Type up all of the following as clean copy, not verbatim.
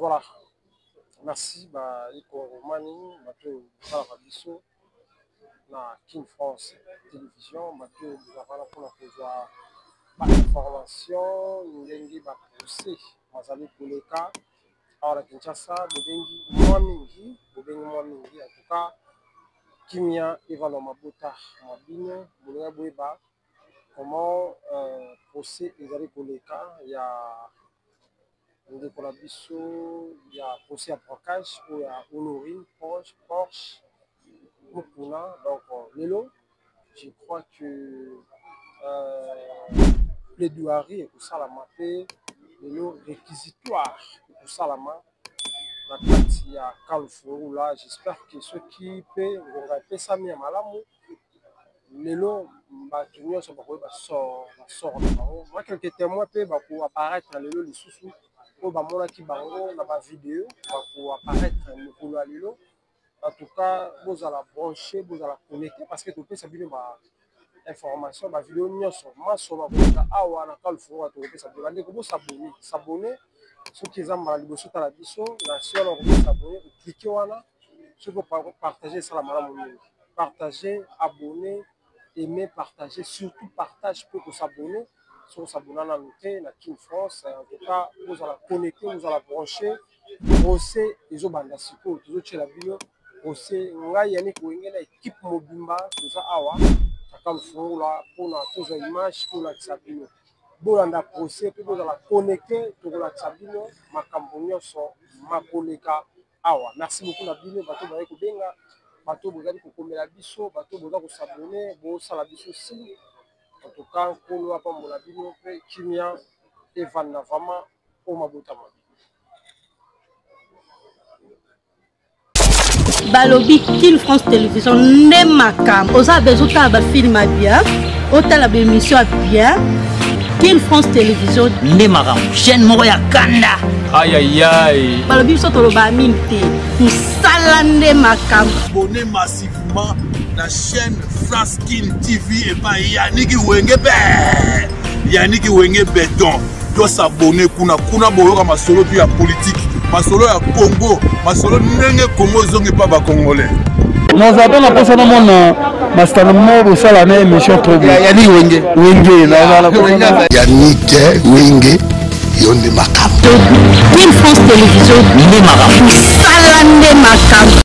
Voilà. Merci, Romani, Mathieu Rabisso, na King France Télévision, Mathieu Bouvala pour la pouvoir information, Ndengi Bakoussé, Mazali Pouleka, alors la Kinshasa, Bobengi Mwamingi, en tout cas, Kimia Evalo Mabuta, Mabino, Boulega Boueba, comment procès Ezali Pouleka, il y a il y a aussi un procage, il y a Honorine, Porsche, Mukuna. Donc, Lelo, je crois que plaidoirie pour ça la mappe, Lelo réquisitoire pour ça la main. Il y a Kalfou là, j'espère que ceux qui peuvent, on va payer ça mieux malamu. Lelo, tu vois, ça va sort. Moi, quelques témoins peuvent apparaître Lelo, les sous-sous. Au Bamona qui bango, na ba vidéo, pour apparaître le couloir Lelo. En tout cas, vous allez brancher, vous allez connecter parce que tout peut s'abîmer ma information, ma vidéo nyonso, ma soba bonga awa na Kalfou à tout peut s'abîmer. Vous s'abonner, ceux qui ont mal liboso ta la biso, la sur vous s'abonner, cliquez wana, ceux qui partager ça la malamu, partager, abonner, aimer, partager, surtout partage pour que s'abonner. Sur s'abonner à la King France, en tout cas, vous allez connecter, vous allez brancher, procès, ils ont bandé siko, toujours chez la vidéo, procès, ngai yannick wenge na équipe mobimba, tout ça awa, takam fou là, pour la tous les images, pour la sabino. Bolanda procès, puis vous allez connecter, pour la sabino, ma cambonio son, ma koleka awa. Merci beaucoup la vidéo, bateau d'aller kubenga, bateau bozali kokomela biso, bateau bozali s'abonner, bo sala biso si. En tout cas, pour nous, après mon avis, Kimia et Van Navama au Mabotama. Balobi King France Télévision ne makam. Osa bezuta ba film bien, ota la émission bien. King France Télévision ne makam. Chaîne moko ya kanda. Aïe aïe aïe. Balobi so to ba minte. Musala ne makam. Abonnez massivement la chaîne France King TV et pas Yannick Wenge Yannick Wenge Béton. Doit s'abonner kuna boyoka masolo puis ya politique. Masolo ya Congo, masolo ndenge Congo zongi pas ba congolais. Nous avons la personne mon mastermo pour ça la émission trop bien. Yannick Wenge Yannick Wenge yonde makam. King France Télévision ne makam. Musala ne makam.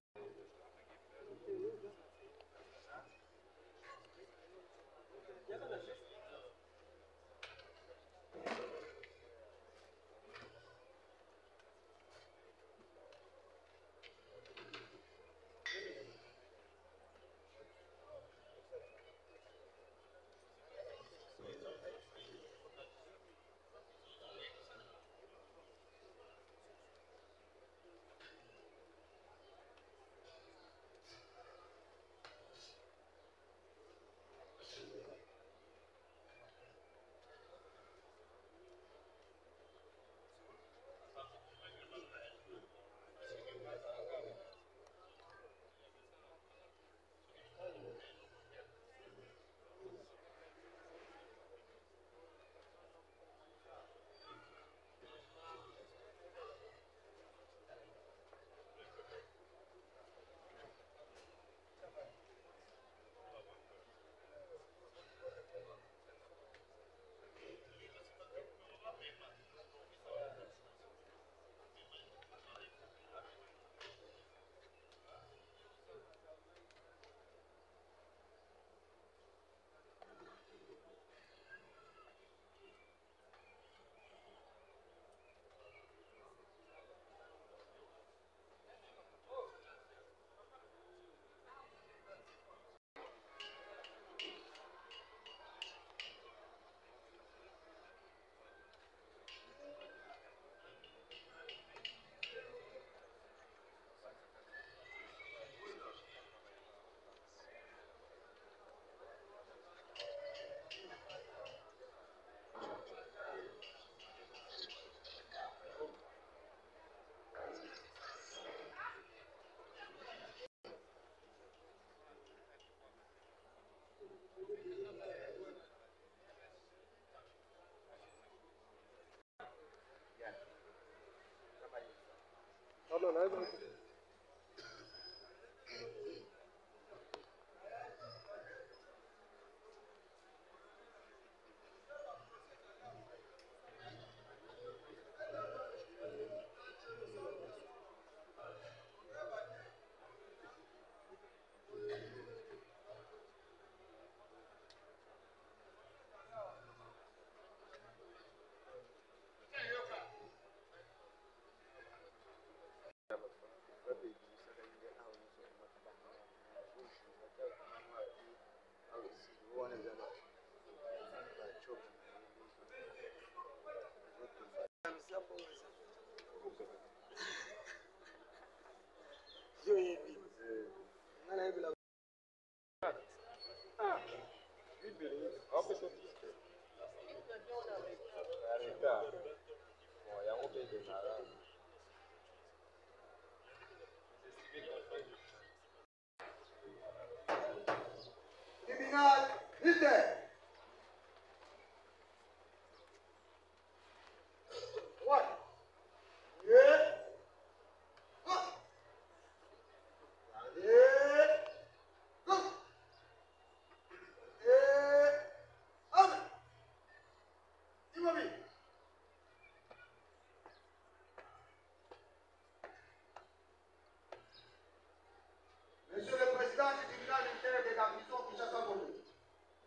Monsieur le Président du tribunal militaire de la prison Kinshasa-Gombe,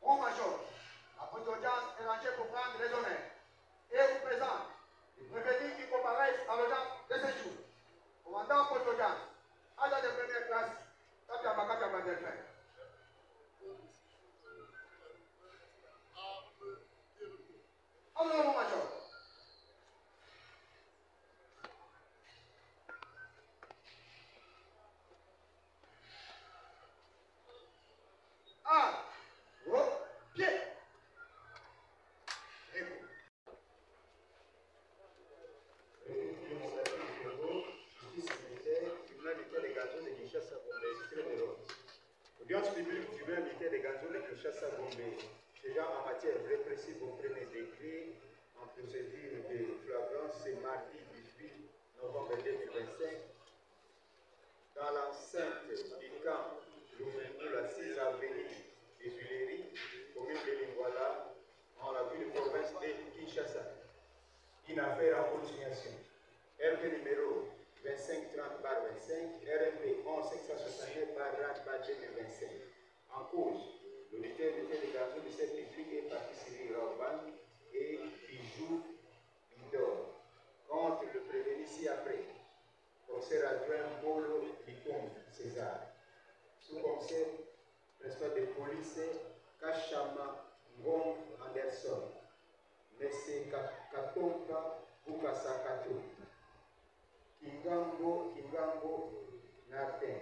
mon major, après l'audience est rangée pour prendre les honneurs et vous présente le prévenu qui comparaissent à l'audience de ce jour. Commandant pour l'audience, agent de première classe, Kapiama Delphin. Alors, mon major. L'audience publique du maire militaire de Ganzo de Kinshasa-Gombe, déjà en matière répressive au premier degré, en procédure de flagrance, ce mardi 18 novembre 2025, dans l'enceinte du camp Louvenou, la 6 avenue des Tuileries, commune de Lingwala, en la ville province de Kinshasa. Une affaire en continuation. RP numéro 2530/25, RMP 11569/2025. En cause, l'auditeur de Ganzo de cette publique est parti Cyril Raoban et Bijou Bidor. Contre le prévenu ci-après, commissaire adjoint Bolo Bicom César. Sous-commissaire principal de police Kachama Ngom Anderson. Monsieur Katomba Bukasa Kato. Kingambo Nartin.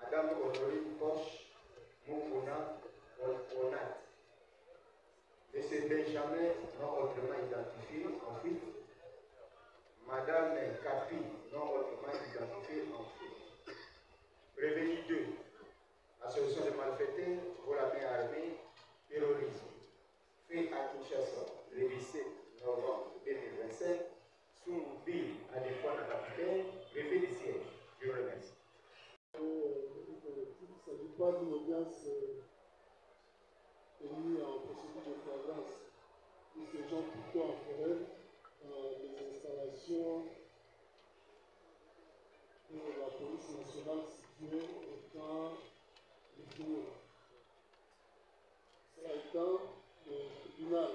Madame Honorine Poche Moukouna Onat. Monsieur Benjamin, non autrement identifié, en fuite. Madame Kapi, non autrement identifié, en fuite. Prévenu 2. Association de malfaiteurs pour la main armée, terrorisme. Fait à Kinshasa, le 17 novembre 2025, sous ville à des fois la capitaine, préfet du siège. Je vous remercie. Il ne s'agit pas d'une audience tenue en procédure de flagrance. Nous séjournons plutôt en forêt dans des installations de la police nationale située au camp de Fouillot. Cela étant, le tribunal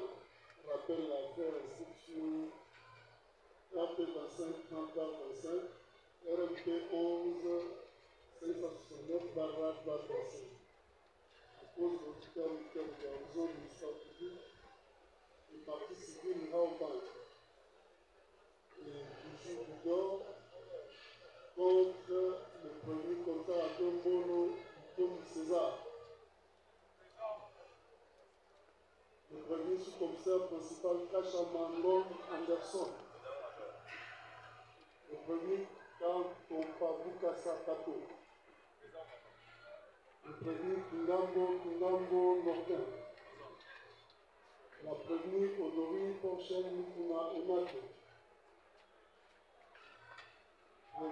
rappelle l'affaire instruction RP 2530/25, RMP 11-569/25. À cause de l'auditeur militaire de Ganzo du ministère public, le parti civil Raoban et Bijou Bidor contre le premier contrat à Dombolo Bicom César. Le premier sous-commissaire principal Kachamangom Anderson. Le premier Kantompa Bukasa Kato. Le premier Kingambo Nordin. La première Honorine Porchen Mukuna Onate. Le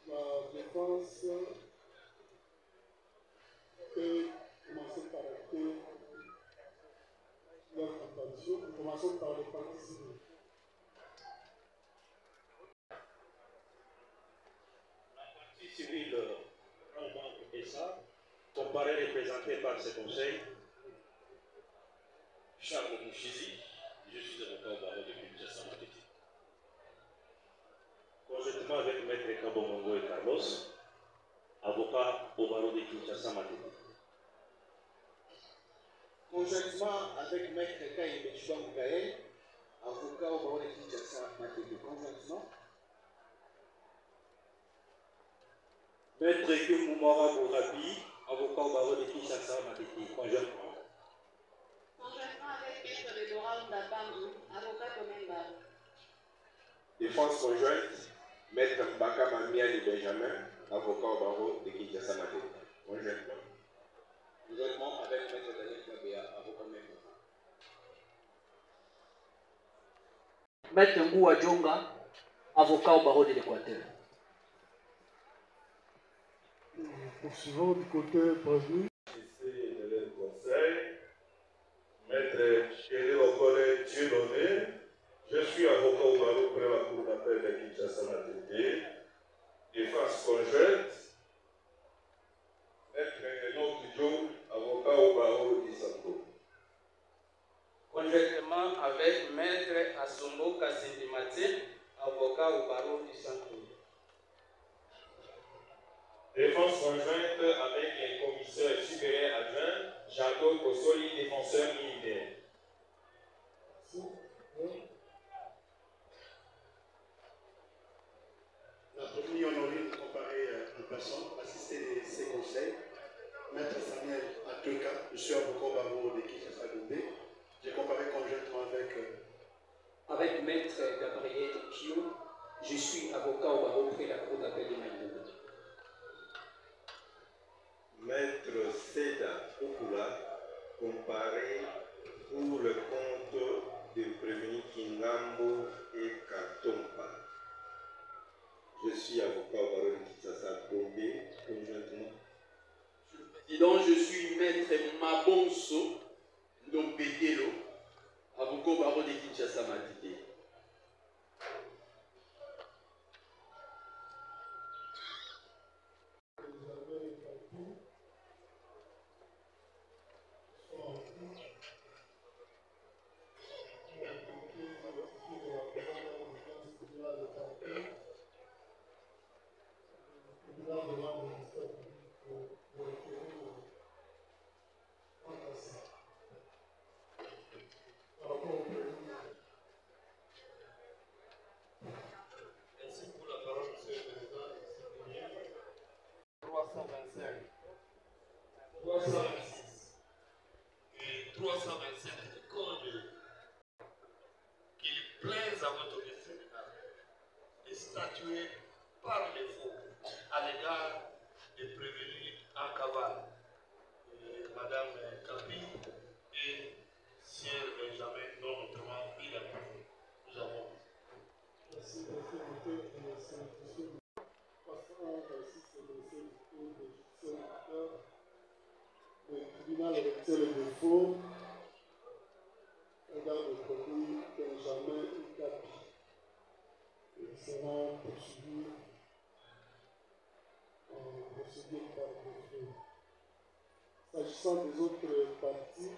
La défense peut commencer par acter leur comparaison. Nous commençons par le parti civil. La partie civile, et ça, comparé représenté par ce conseil, Charles Mouchizi, je suis avocat au barreau de Kinshasa Matete. Conjointement avec Maître Kabomongo et Carlos, avocat au barreau de Kinshasa Matete. Conjointement avec Maître Kaïbe Chouamougaël, avocat au barreau de Kinshasa Matete. Conjointement. Maître Kimoumara Bourabi, avocat au barreau de Kinshasa Matete. Conjointement. Conjointement avec Maître Déborah Ndabamou, avocat Komemba. Défense conjointe, Maître Mbaka Mamiani Benjamin, avocat au barreau de Kinshasa Matete. Conjointement. Conjointement avec Maître Daniel Kabea, avocat Memba. Maître Ngoua Djonga, avocat au barreau de l'Équateur. Poursuivons du côté prévenu. Ici, le conseil, Maître Chéri Okole Dieudonné, je suis avocat au barreau près la cour d'appel de Kinshasa Matete. Défense conjointe, Maître Enoch Djo, avocat au barreau d'Issanto. Conjointement avec Maître Asombo Kassindimati, avocat au barreau d'Issanto. Défense conjointe avec les commissaires supérieurs adjoints, Jacques Kossoli, défenseur militaire. La première honorée de comparer en personne, assister de ces conseils, Maître Samuel Atoka, je suis avocat au barreau de Kinshasa Gombe. J'ai comparé conjointement Avec Maître Gabriel Kio, je suis avocat au barreau près la cour d'appel de Maïdogo. Maître Seda Okula, comparé pour le compte de prévenu Kingambo et Katompa. Je suis avocat au barreau de Kinshasa Gombe, conjointement. Monsieur le Président, je suis Maître Mabonso Ndombedelo, avocat au barreau de Kinshasa Matete. Merci pour la parole, Monsieur le Président. 325, 326 et 327 du Code qu'il plaise à votre tribunal de statuer par défaut à l'égard des prévenus en cavale, Madame Kapi et Sir Benjamin, dont notamment il a pris. Nous avons. Merci, le tribunal retient le défaut égard de produit Benjamin Ikapi. Ils seront poursuivis en procédure par défaut. S'agissant des autres parties,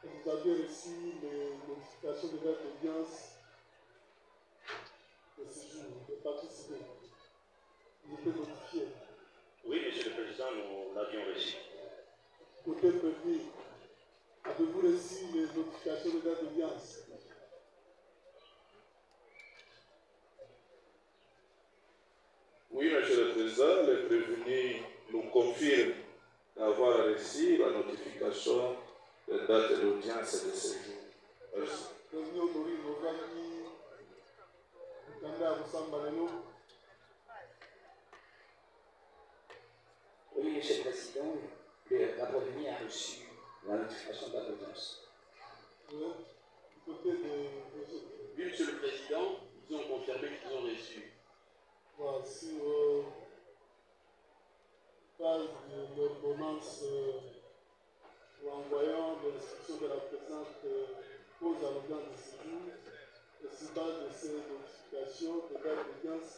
vous avez reçu les notifications de date d'audience de séjour, des parties civiles. Ils étaient notifiés. Oui, Monsieur le Président, nous l'avions reçu. Côté prévu, avez-vous reçu les notifications de date d'audience? Oui, Monsieur le Président, le prévenu nous confirme d'avoir reçu la notification de date d'audience et de séjour. Merci. Prévenu autorise Ozaki, Kanda Roussambaleno. Oui, Monsieur le Président, le rapport a reçu la notification d'audience. Oui, du côté de... Oui, Monsieur le Président, ils ont confirmé qu'ils ont reçu. Voici Excellence, envoyant de l'instruction de la présente pose à l'audience de séjour, et sur base de ces notifications de date d'audience,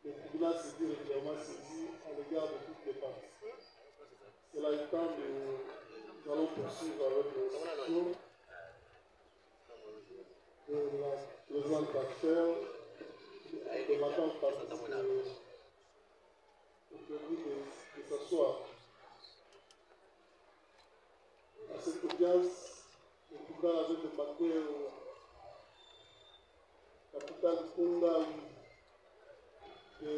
le tribunal se dit régulièrement saisi à l'égard de toutes les parties. Cela étant, nous allons poursuivre avec l'instruction de la présente affaire de madame partie de s'asseoir. À cette audience, le tribunal avait demandé au capitaine Kunda de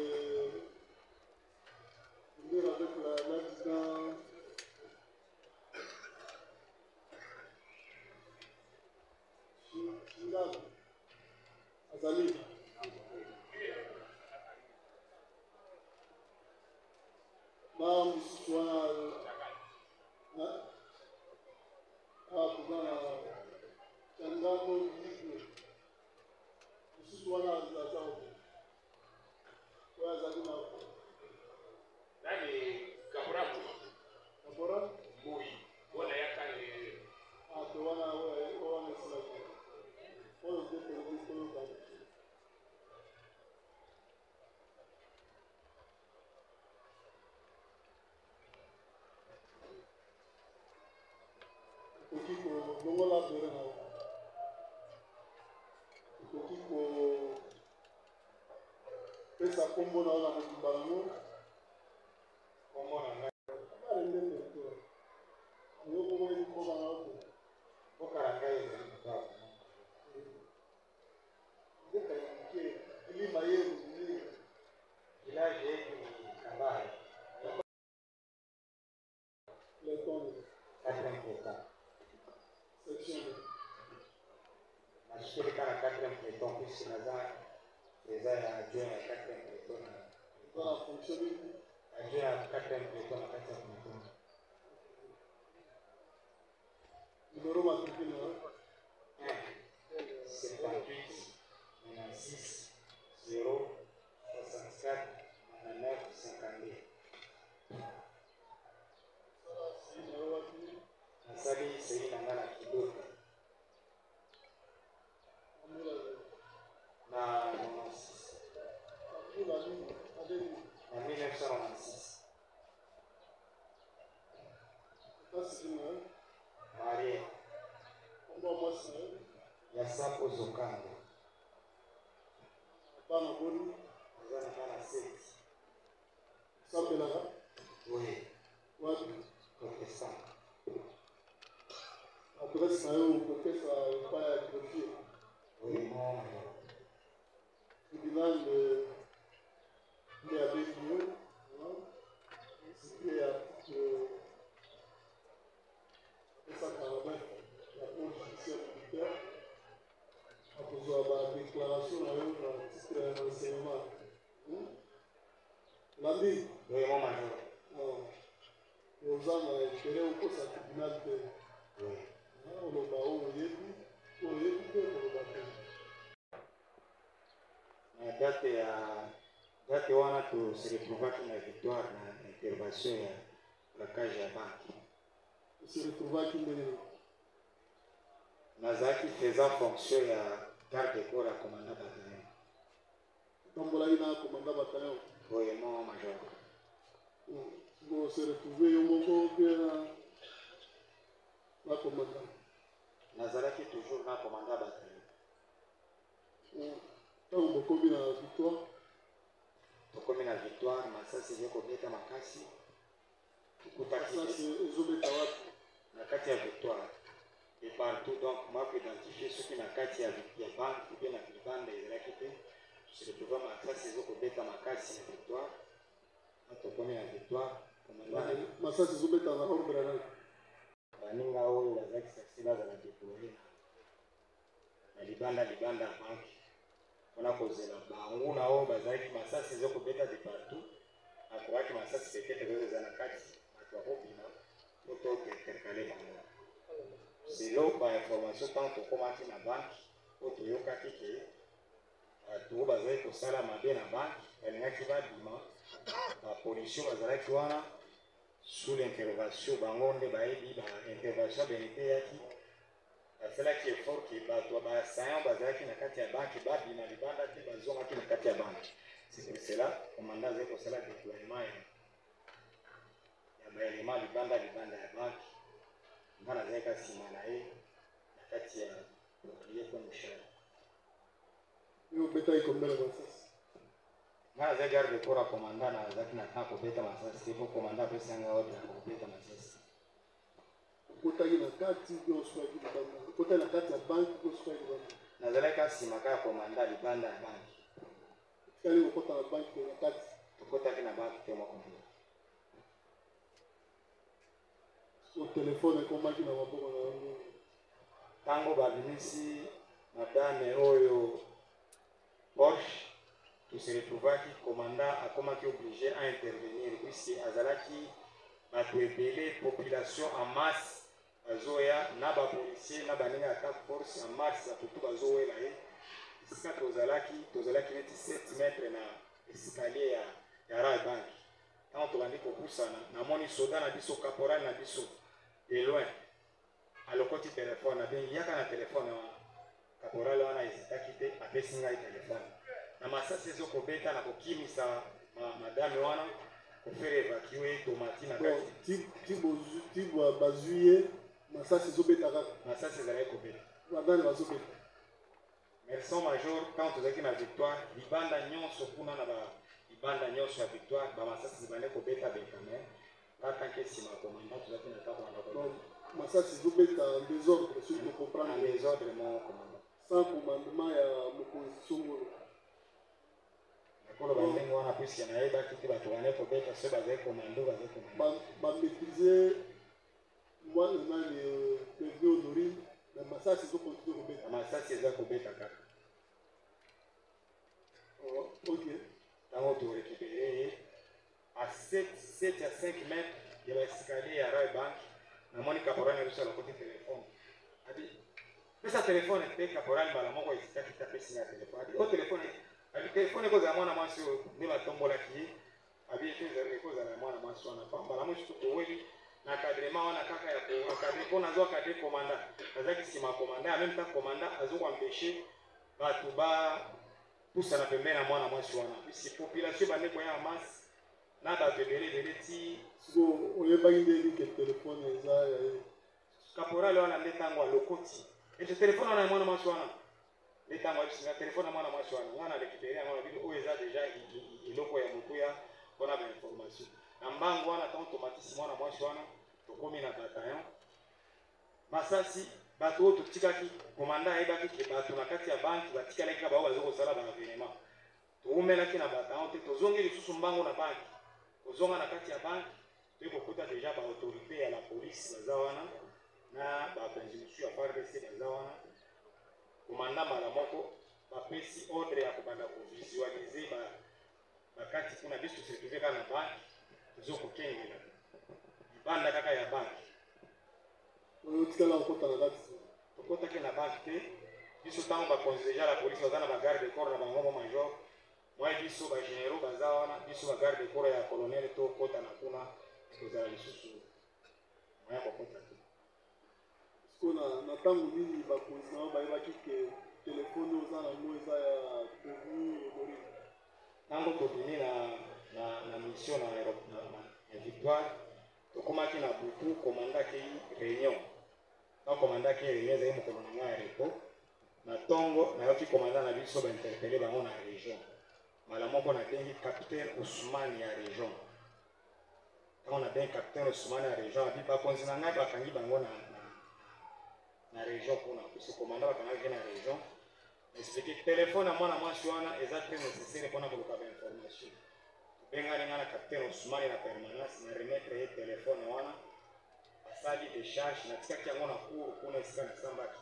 venir avec l'adjudant Chingad Azali. Nam Swana Kugana Changano Swana Azao. Where Azalina? Nani Kaburabu? Kabura? Mui. Wala yakani. Wana is like all of them. Longola Dorena. Kiko pesa kombo na ona mbango. Kombo na ngai. Alende ndio. Yo kombo ni kombo na hapo. Boka ngai ni kwa. Boka ni ili mayeru ni village yetu ni Kambale. Le ton 4 section. Nashirika na 4 peton puisque naza les adjoints à 4 peton. Voilà, fonctionner. Adjoint à 4 peton à 4 peton. Numéro matricule 1 78 96 0 64 99 52. Nasali sehii nangana kidogo na 1996 marié ya sapo zokando bana boni zana kana seti sambela oui wapi protestant adresse na yo kopesa epai ya greffier tribunal nde abengi yo situé article 249 ya code judiciaire militaire akozwa badéclaration na yo na titre ya renseignement lambi oza na intere okosa tribunal te oloba oyo oyebi te koloba te na date wana toseretrouvaki na victoire na intervention ya blocage ya banke toseretrouvaki ndenge nazalaki faisant fonction ya garde corps ya commandant bataillon tombolaki na commandant bataillon oyemo major bon se retrouver yo moko bien na commandant nazalaki toujours na commandant bataillon ntango bokomi na victoire tokomi na victoire masasi ezokobeta makasi masasi ezobeta wapi na kati ya victoire et partout donc mako identifie soki na kati ya banke mpe na libanda ezalaki te toseretrouva masasi ezokobeta makasi na victoire na tokomi na victoire masasi ezobeta na ordre nani baninga oyo bazalaki sasi bazala déploye na libanda ya banke mpona kozela bango na oyo bazalaki masasi ezokobeta de partout akoki masasi peut-être oyo eza na kati bato bakobima to tointercale bango selo bainformation ntango tokomaki na banke po toyokaki ke bato oyo bazalaki kosala mabe na banke balingaki babima bapolition bazalaki wana sous l'interrogation bango nde bayebi baintervention benete yaki basalaki effort ke bato basayan bazalaki na kati ya banki babima libanda te bazongaki na kati ya banki. C'est pour cela commandant azali kosala déploiement ya baelema libanda ya banki nga nazalaki nsima na ye na kati ya lieutenant Michel. obetaki combien de masasi? nga nazali garde corps ya commandant nazalaki na temps kobeta masasi te po commandant apesanga ordre ya kobeta masasi. okotaki na kati mpe oswaki libanda, okotaki na kati ya banki mpe oswaki libanda? nazalaki nsima kaka commandant libanda ya banki. tikali kokota na banki mpe na kati? tokotaki na banki te moko mpe. so telefone ekomaki na maboko na yango ntango babimisi madame oyo Porsche, se retrouvaki commandant akomaki obligé à intervenir puisque azalaki bato ebele population en masse bazoya na bapolicier na baninga attaque force en masse bato tu bazowela ye esika tozalaki neti 7 mètres na escalier ya Rai Bank. Ntango tobandi kopusana namoni soda na biso caporal na biso de loin alokoti telefone abengi yaka na telefone wana caporal wana ezitaki te apesi ngai telefone na masasi ezokobeta na kokimisa madame wana kofere évacue tomati na kati ti bazwi ye masasi ezobeta kaka? masasi ezalaki kobeta badani bazobeta. Merci major quand tozalaki na victoire libanda nyonso kuna na libanda nyonso ya victoire bamasasi zibande kobeta bekame ngatanke nsima ya commandant tozalaki na ntango masasi ezobeta en désordre soki tocomprendre en désordre mon commandant sans commandement ya mokonzi songolo koloba ndenge wana puiske nayebaki te bato bane kobeta so bazali komando bamaîtrise mwana nani prévenu honorine na masasi ezokontinue kobeta? masasi eza kobeta kaka. ok ntango torécupere ye a 7 à 5 mètres ya baescalier ya Rai Bank namoni caporal na biso alokoti telefone adi pesa telefone te caporal mbala moko esikaki te apesi nga telefone adi o telefone ekozala mwana mwasi oyo nde batombolaki ye abi ekozala ya mwana mwasi wana mbala mosusu toweli na cadrement wana kaka ya koakadre mpo nazwa kadre commandant nazalaki nsima ya commandant en même temps commandant azokoempêche bato bapusana pembeni na mwana mwasi wana puisque population bande koya ya masse na bato ebele ti siko oyebaki ndeni ke telefone eza ya ye caporal wana nde ntango alokoti ete telefone wana ya mwana mwasi wana nde ntango abisinga telefone ya mwana mwasi wana wana récupéré yango na bino oyo eza déjà eloko ya motuya mpona bainformation na mbangu wana ntango tomatisi mwana mwasi wana tokomi na bataillon masasi bato oyo totikaki komanda ayebaki ke bato na kati ya banki batikalaki ka bao baza kosala baavenema toumelaki na bataillon te tozongi lisusu mbangu na banki kozonga na kati ya banki toyi kokuta deja baautorité ya la police baza wana na bakonzi mosusu ya FARDC baza wana komanda mbala moko bapesi ordre ya kobanda kovisualize bakati kuna biso toseretrouve kaka na banki tozokokengela libanda kaka ya banki otikala kokota na kati tokotaki na banki te biso ntango bakonzi deja la police baza na bagarde corps na bango mo major mwaye biso bagénéraux baza wana biso bagarde corps ya colonel tokota na kuna kozala lisusu moya kokota te siko na ntango nini bakonzi nao bayebaki ke telefone oza nango eza ya prévenu honorine? ntango tobimi na mission na victoire tokomaki na butu komandaki réunion ntango komandaki réunion ezali mokolo na ngai ya repo na ntongo nayoki komanda na biso bainterpele bango na région mbala moko nabengi capitaine Ousmane ya région ntango nabengi capitaine Ousmane ya région abi bakonzi na ngai bakangi bango na région kuna puisque komanda bakangaki na région expliqué telefone ya mwana mwasi wana eza très nécessaire mpona koluka bainformation tobengani ngai na capitaine Ousmane na permanence na remettre ye telefone wana asali décharge natikaki yango na cour kuna esika nasambaki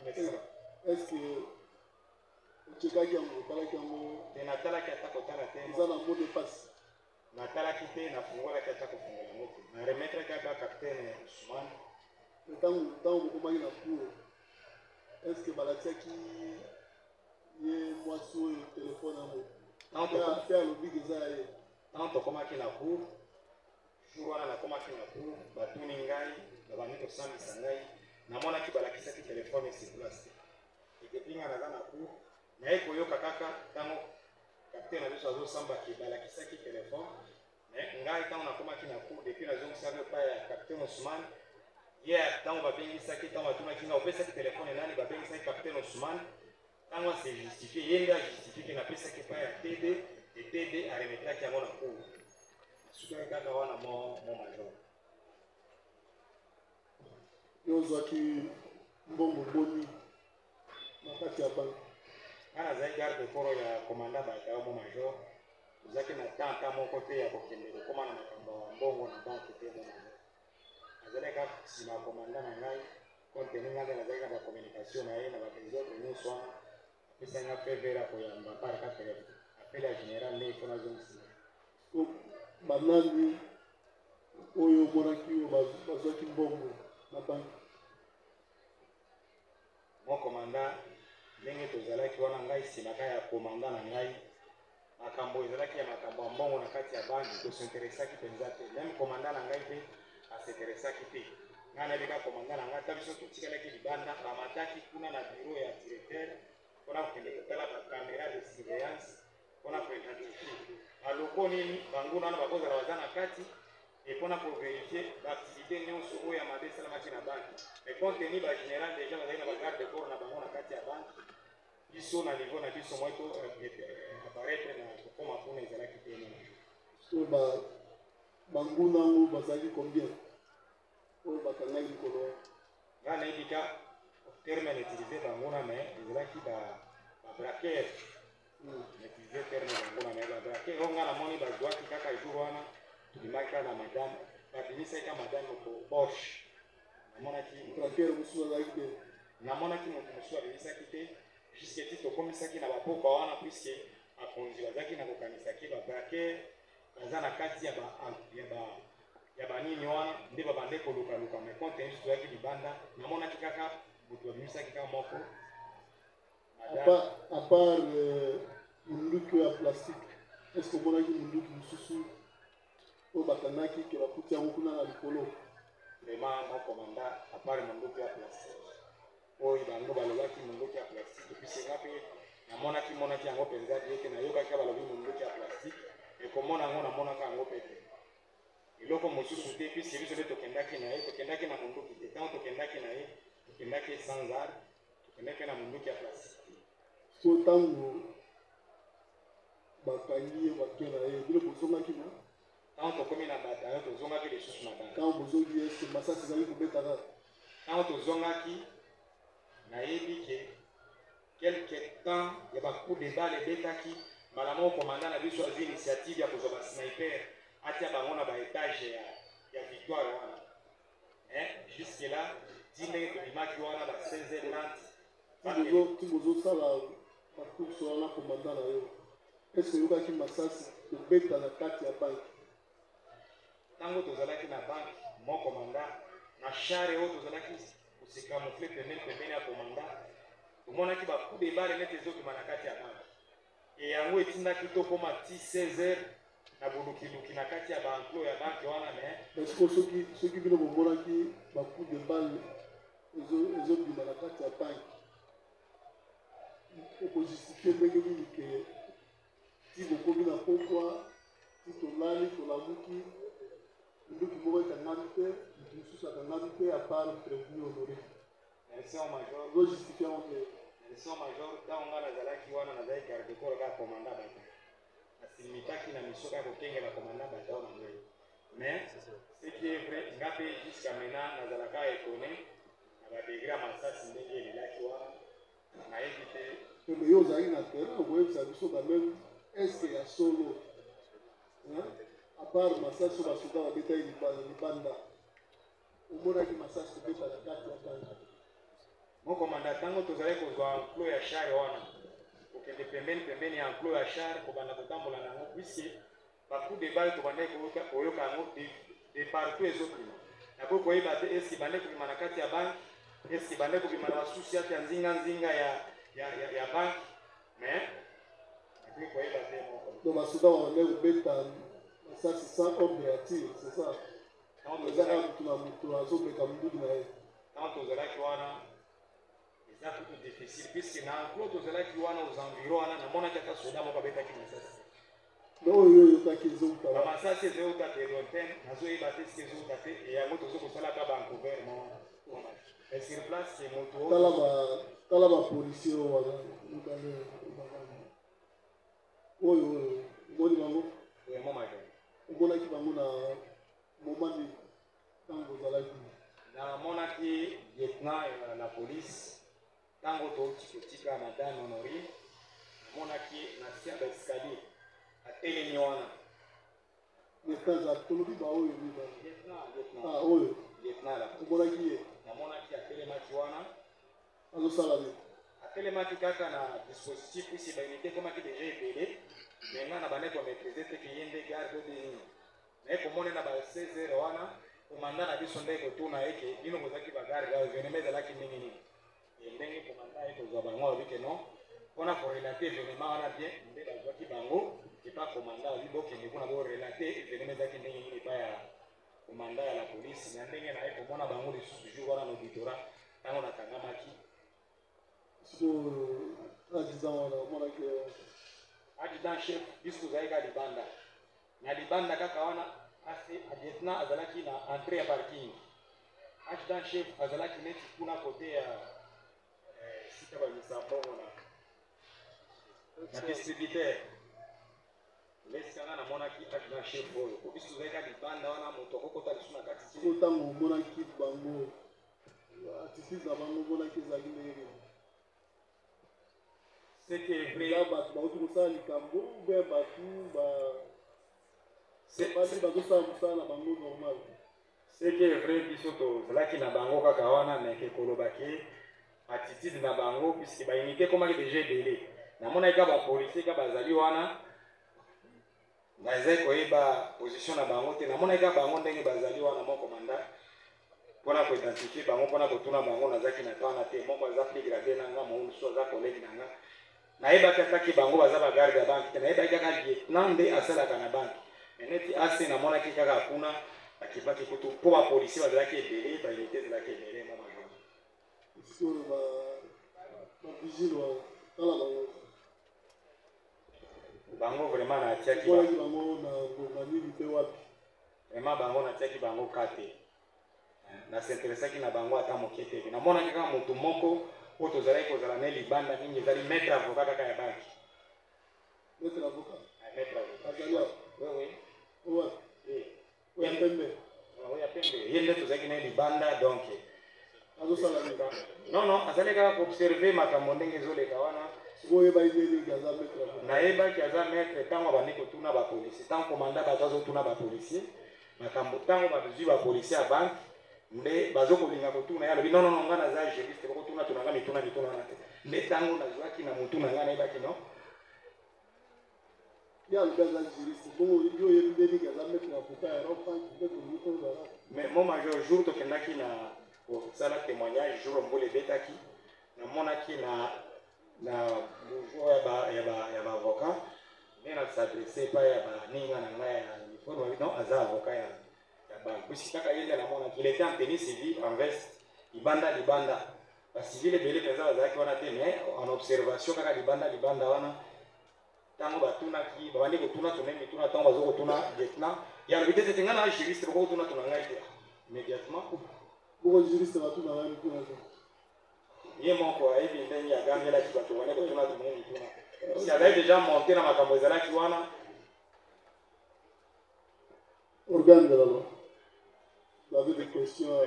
est ce que ochekaki yango otalaki yango te natalaki ata kotala te eza na mot de passe natalaki te nafungolaki ata kofungola yango te na remettre kaka capitaine Ousmane ntango bokomaki na cour est ce que balatiaki ye mwasi oyo telefone yango pe alobiki eza ya ye ntango tokomaki na cour jour wana nakomaki na cour batuni ngai babandi kosambisa ngai namonaki balakisaki telefone esi place te edepi ngai naza na cour naye koyoka kaka ntango kapitaine na biso azosambaki balakisaki telefone ngai ntango nakomaki na cour depuis nazongisaki epai ya kapitaine Ousmane ye ntango babengisaki ntango batunaki ngai opesaki telefone nani babengisaki kapitaine Ousmane ntango ase justifie ye nde ajustifie ke napesaki epai ya TD TD aremetaki yango na cour nasukaki kaka wana mo major yo ozwaki mbongo boni na kati ya banke nga nazali garde corps ya komanda bakao mo major ozalaki na temps moko te ya kokende kokóma na makambo ya mbongo na banke te mo major azalaki kaka nsima ya komanda na ngai kontenu nga nde nazalaki na bacommunication na ye na babesoin nyonso wana apesaki nga mpe vere ya koyamba pare kaka apele ya général nde ifo nazongisima banani oyo omonaki oyo bazwaki mbongo na banke mo komanda ndenge tozalaki wana ngai nsima kaka ya komanda na ngai makambo ezalaki ya makambo ya mbongo na kati ya banke tosinteresaki mpenza te meme komanda na ngai mpe asinteresaki te ngai nayebika komanda na ngai ta biso totikalaki libanda bamataki kuna na biro ya directeur mpona kokende kotala bakamera de surveillance mpona koidentifie baloko nini banguna wana bakozala baza na kati mpona koverifie baaktivité nyonso oyo ya mabe esalamaki na banke mais contenu bagénéral déjà bazali na bagarde corps na bango na kati ya banke biso na niveau na biso moito apparaître na kokoma kuna ezalaki te so banguna yango bazalaki combien oyo bakangaki likolo nga nayebika terme nautilize banguna mais ezalaki babraqueur nautilize terme banguna mais babraqueur oyo nga namoni bazwaki kaka jour wana tobimaki kaka na madame babimisaki ka madame Bosch namonaki braqueur mosusu azalaki te namonaki moto mosusu abimisaki te juske ti tokomisaki na bapoka wana puiske bakonzi bazalaki na kokanisaki babraqueur baza na kati ya banini wana nde babande kolukaluka mais contenu tozalaki libanda namonaki kaka moto babimisaki kaka moko à part munduki ya plastique est ce que omonaki munduki mosusu oyo bakangaki ke bakuti yango kuna na likolo vraiment mokomanda à part munduki ya plastique oyo bango balobaki munduki ya plastique epuisenga mpe namonaki yango mpenza bieke nayokaki balobi munduki ya plastique ekomona yango namonaka yango mpe te eloko mosusu te puiske biso nde tokendaki na ye tokendaki na munduki te ntango tokendaki na ye tokendaki sans art tokendaki na munduki ya plastique so ntango bakangi ye bato na ye bino bozongaki na ntango tokomi na batayo tozongaki lisusu na banke ntango bozongi ese masasi ezali kobetaka ntango tozongaki nayebi ke quelque temps ya bacoup de balle ebetaki mbala moko komanda na biso azwi initiative ya kozwa basniper atia bango na baetage ya victoire wana jusque là ti ndenge tobimaki wana ba 16h30 ti bozosala bacourse wana komanda na yo ese oyokaki masasi kobeta na kati ya banke ntango tozalaki na banke mo komanda na chare oyo tozalaki kosekamufle pembeni ya komanda tomonaki bacoup de balle neti ezokima na kati ya banke e yango etindaki tokóma ti 16h na bolukiluki na kati ya baenclos ya banke wana mais soki bino bomonaki bacoup de balle ezobima na kati ya banke okozustifie ndenge nini ke ti bokomi na pokwa ti tolali tolamuki nduki moko ekangami te moto mosusu akangami te apart prévenu honore ozojustifie yango te leson major ntango nga nazalaki wana nazalaki garde corps kaka komanda bata nasilimitaki na misio kaka kokengela komanda bata oyo na ngai mais ce qui est vrai nga mpe jusqu'à maintenant nazalaka étonné na badegre ya masasi ndenge elelaki wana nayebi te mais yo ozalaki na terrain okoyebisa biso bameme estce ya solo à part masasi oyo basoda babetaki libanda omonaki masasi kobeta na kati ya banke mokomanda ntango tozali kozwa enclos ya char wana kokende pembeni ya enclos ya char kobanda kotambola nango puiske bacoup de balle tobandaki koyoka yango de partout ezokima nakoki koyeba te eske bandeki kobima na kati ya banke eske bandeki kobima na basusi ate ya nzinga ya banke mais nakoki koyeba te moko donc basoda babandaki kobeta Ça, c'est ça, homme de la tire, c'est ça. Quand on a tout la moto, à zone de Kambouk, quand on a c'est un peu difficile, puisque dans le clos, aux environs, on a un soda, on va mettre non, il y a des autres. Maman, ça, c'est des autres qui ont été battus, c'est des autres et à moto, c'est ça, la Vancouver. Et sur place, c'est moto. T'as la policier, voilà. Oui, oui, oui. Oui, maman. On a qui va moment de quand vous allez dans mon acquis, lieutenant la police, quand vous avez un madame honorée, mon acquis, nation d'escalier, à Téléniona. Lieutenant, à Tolobi, lieutenant. Ah, oui. Lieutenant, là. Mon acquis, à Télématiwana. À Salami. À Télématica, un dispositif qui s'est bénéficié comme qui déjà épelé. Maintenant, on a maîtrisé ce qui est des gardes de ligne. Mais comme on est à 16 heures, commandant a dit son dé que tourne avec et il nous a dit bagarre, venez de la qui n'est et le commandant est aux abandons avec non. On a pour relater événement, on a bien, on est dans le bango, et pas commandant, il faut qu'il nous a relaté, venez de la qui n'est pas commandant à la police, mais on a dit qu'on a bango les sous-jours dans l'auditorat, on a Kangamaki. Adjudant chef, puisque vous avez des bandes. Il y a des bandes qui ont lieutenant Azalaki na entrée à parking. Adjudant chef Azalaki n'est pas à côté si tu vas me savoir la distributeur. Laissez un monarchie adjudant chef puisque vous avez des bandes on a moto kokota sur la carte. Kota mo monarchie bango. Artiste za bango monarchie za gine. C'est que vrai. C'est que vrai bisoto zalaki na bango kaka wana meke kolobaki attitude na bango puisque ba imité comme déjà belé na mona ka ba policier ka bazali wana bazai koyeba position na bango te na mona ka bango ndenge bazali wana mon commandant pona ko identifier bango pona ko tuna bango na zaki na tana te mon baza plus gradé na nga mo so za collègue na nga na yeba kaka bango baza ba garde ya banque na yeba kaka lieutenant nde asala kana banque neti ase na mona ki kaka kuna akibaki kutu po ba policier bazalaki ebele ba unité ezalaki ebele mo major sur ba vigile wa kala bango vraiment na tiaki bango na ngomani pe wapi vraiment bango na tiaki bango kate na s'intéressaki na bango ata moke te na mona kaka motu moko po tozalaki kozala ne libanda mingi ezali maître avocat kaka ya banki maître avocat maître avocat oui oui oui pembe oui pembe yende tozalaki ne libanda donc azosala non non azali kaka koobserve makambo ndenge ezoleka wana oyeba ideli aza maître nayebaki aza maître ntango abandi kotuna bapolisier ntango komanda bato azotuna bapolisier makambo ntango bazwi bapolisier ya banke nde bazokolinga kotuna ye alobi nonono nga naza juriste bakotuna tunanga mituna wana te nde ntango nazwaki na motu na nga nayebaki no mais mon major jour tokendaki na kosala témoignage jour mbula ebetaki namonaki na bourgeois ya baavocat nde nasadresse epai ya baninga na ngai ya uniforme non aza avocat ya banque puisque kaka ye nde namonaki il était en tenue civile en veste libanda bacivile ebele mpenza bazalaki wana te mais en observation kaka libanda wana ntango batunaki babandi kotuna tuna mituna ntango bazokotuna lieutenant ya lobi te tete nga na juriste bakokotuna tuna ngai te immédiatement juriste batuna ngai mituna te ye moko ayebi ndenge agangelaki bato bane kotuna tuna mituna si azali déjà monté na makambo ezalaki wana organe de la loi. Vous avez des questions à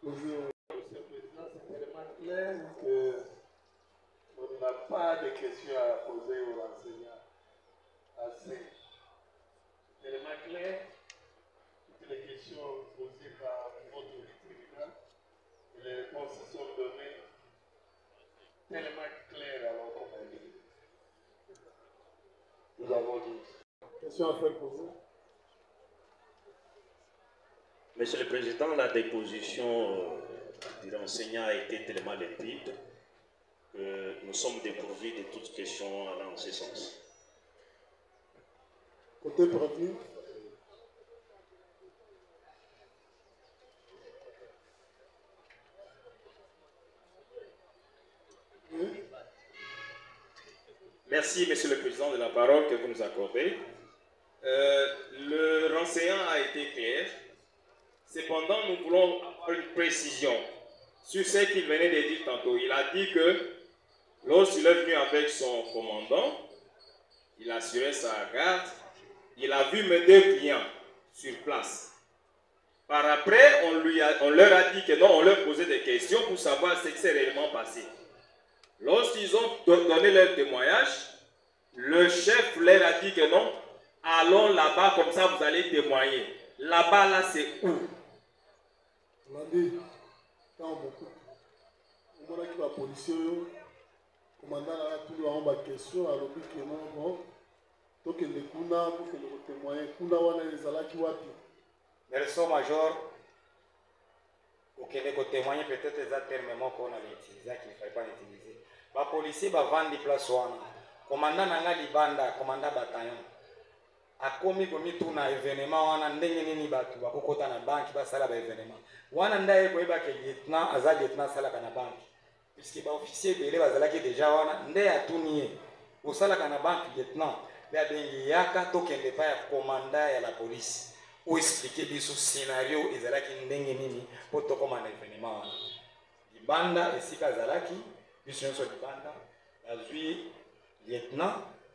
poser au Monsieur le Président, c'est tellement clair qu'on n'a pas de questions à poser aux enseignants. Assez. C'est tellement clair. Toutes les questions posées par votre tribunal et les réponses sont données tellement claires à notre compagnie. Nous avons dit. Question à faire poser. Monsieur le Président, la déposition de l'enseignant a été tellement limpide que nous sommes dépourvus de toute question allant en ce sens. Côté prévenu. Merci, Monsieur le Président, de la parole que vous nous accordez. Le renseignement a été clair. Cependant, nous voulons avoir une précision sur ce qu'il venait de dire tantôt. Il a dit que lorsqu'il est venu avec son commandant, il assurait sa garde, il a vu mes 2 clients sur place. Par après, on leur a dit que non, on leur posait des questions pour savoir ce qui s'est réellement passé. Lorsqu'ils ont donné leur témoignage, le chef leur a dit que non, allons là-bas, comme ça vous allez témoigner. Là-bas, là, c'est où? On a dit, quand on a dit la police, le commandant a tout le monde des questions, alors que non, bon, donc il y a des témoigner, Merci, Major. Ok, les témoigner peut-être les termes qu'on avait utilisés, qu'il ne fallait pas utiliser. Les policiers vont vendre des places. Commandant Nanga Libanda, commandant bataillon. A commis tout un événement, on a ndengeni batu, a kokota na banque, ba sala ba événement. Wana ndaye ko iba ke lieutenant, azali lieutenant sala kana banque. Puisque ba officier belé bazala ki déjà wana ndé atunié. Au sala kana banque lieutenant, ba bengi yaka to kende pa ya commandant ya la police. Ou expliquer biso scénario ezalaki ndenge nini po to komanda événement wana. Libanda esika zalaki, biso nyonso libanda, azui lieutenant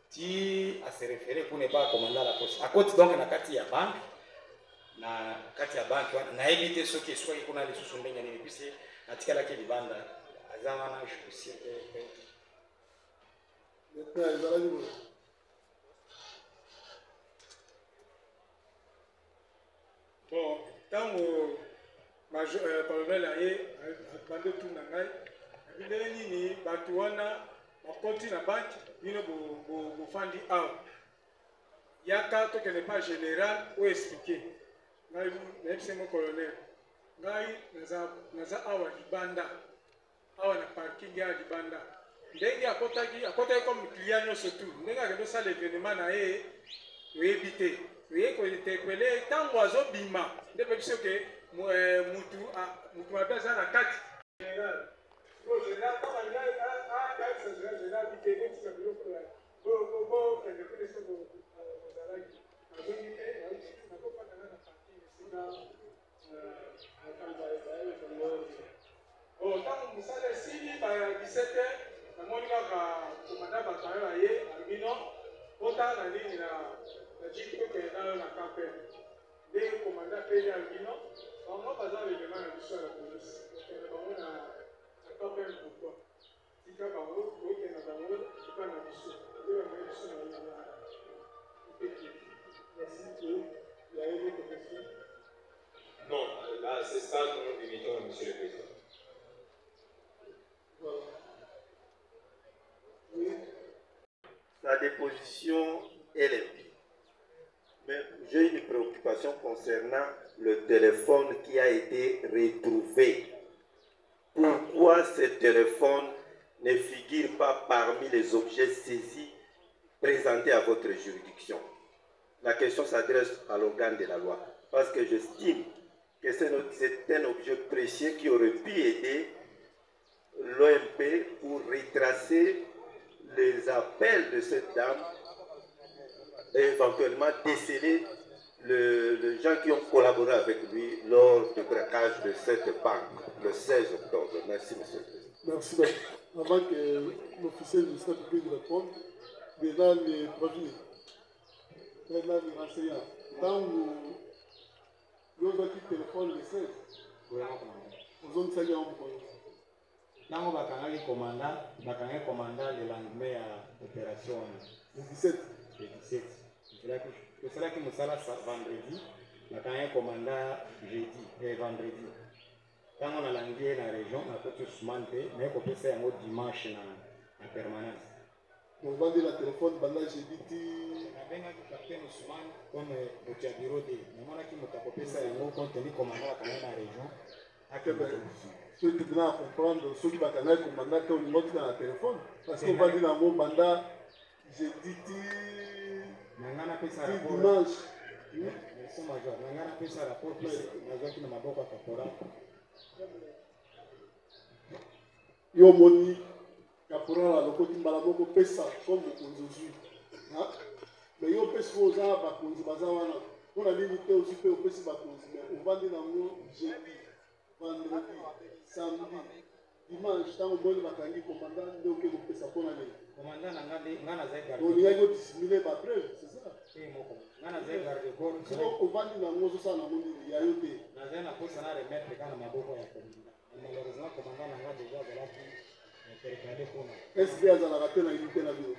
qui a se référé pour ne pas commander la poste. À côté donc na kati ya banque, na kati ya banque na éviter ceux qui soit qu'on a les sous ndenge nini puisque atika la ki libanda azama na justice bon tant major colonel aye bande tout na ngai ndenge nini batu wana bakoti na banque bino bofandi awa yaka tokende pas général ou expliqué ngai nayebise mo colonel ngai naza awa libanda awa na parking ya libanda ndenge akotaki comme client nyonso tu ndenge akende osala événement na ye oyebi te oye kointerpele ntango azobima nde mpe biso ke mutu mabe aza na kati général ntango mosala esili ba 17h namoni kaka komanda batayo aye albino ota na nini na jiki tokende nayo na campene nde komanda mpe ya albino bango baza relema na biso ya la polisi okende bango na campene pourquoi tika bango okende bango epa na biso nde bango biso na non, là, à ce stade, nous limitons, Monsieur le Président. Sa déposition est limpide. Mais j'ai une préoccupation concernant le téléphone qui a été retrouvé. Pourquoi ce téléphone ne figure pas parmi les objets saisis présentés à votre juridiction? La question s'adresse à l'organe de la loi. Parce que j'estime que c'est un objet précieux qui aurait pu aider l'OMP pour retracer les appels de cette dame et éventuellement déceler les gens qui ont collaboré avec lui lors du braquage de cette banque le 16 octobre. Merci, monsieur le Président. Merci. Avant que l'officier du ministère public réponde, déjà les produits, déjà les renseignants, dans le téléphone le 16, aux zones saillées en Bokoyo. Nango bakangaki commandant le lendemain à l'opération le 17. Le 17. C'est cela qui nous sala vendredi, bakangaki commandant jeudi, vendredi. Quand on a langué dans la région, on a fait Ousmane, mais on peut faire un autre dimanche en permanence. On va dire la téléphone, j'ai dit. On a capitaine Ousmane comme au bureau de. Mais on a qui m'a fait ça un autre compte tenu commandant dans la région. Ceux qui viennent à comprendre, ceux qui vont connaître le commandant qui ont une dans le téléphone. Parce qu'on va dire dans mon mandat, j'ai dit. Nangana pesa ti rapport. dimanche Merci major. Nangana pesa rapport nazwaki na maboko ya caporal. yo moni caporal alokoti mbala moko pesa comme mokonzi ozwi mais yo pesi po oza bakonzi baza wana mpona nini te ozwi mpe opesi bakonzi mais ovandi nango jeudi vendredi samedi dimanche ntango mboni bakangi komanda nde oke kopesa mpona nini Commandant nga nazali garde. olingaki odissimule bapreuve c'est ça Nga nazali garde corps. siko ovandi nango ozosala nango nini ya yo te Nazali na posa na remettre kana maboko ya commandant. Malheureusement commandant nanga déjà azalaki interpellé kuna. sd azalaka te na unité na bino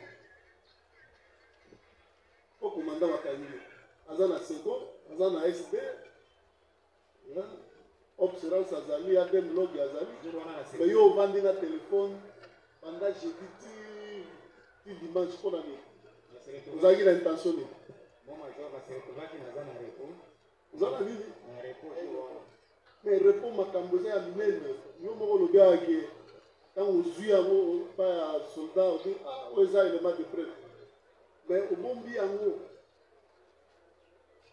po komanda bakangi aza na seco aza na sd observance azali adem log azali mais yo ovandi na telefone pendant jeudi ti dimanche mpona nini ozalaki na intention nini oza na nini mais repo makambo eza ya minene yo moko olobiyaki ntango ozwi yango pa ya soldat obi oyo eza élément de preuve mais obombi yango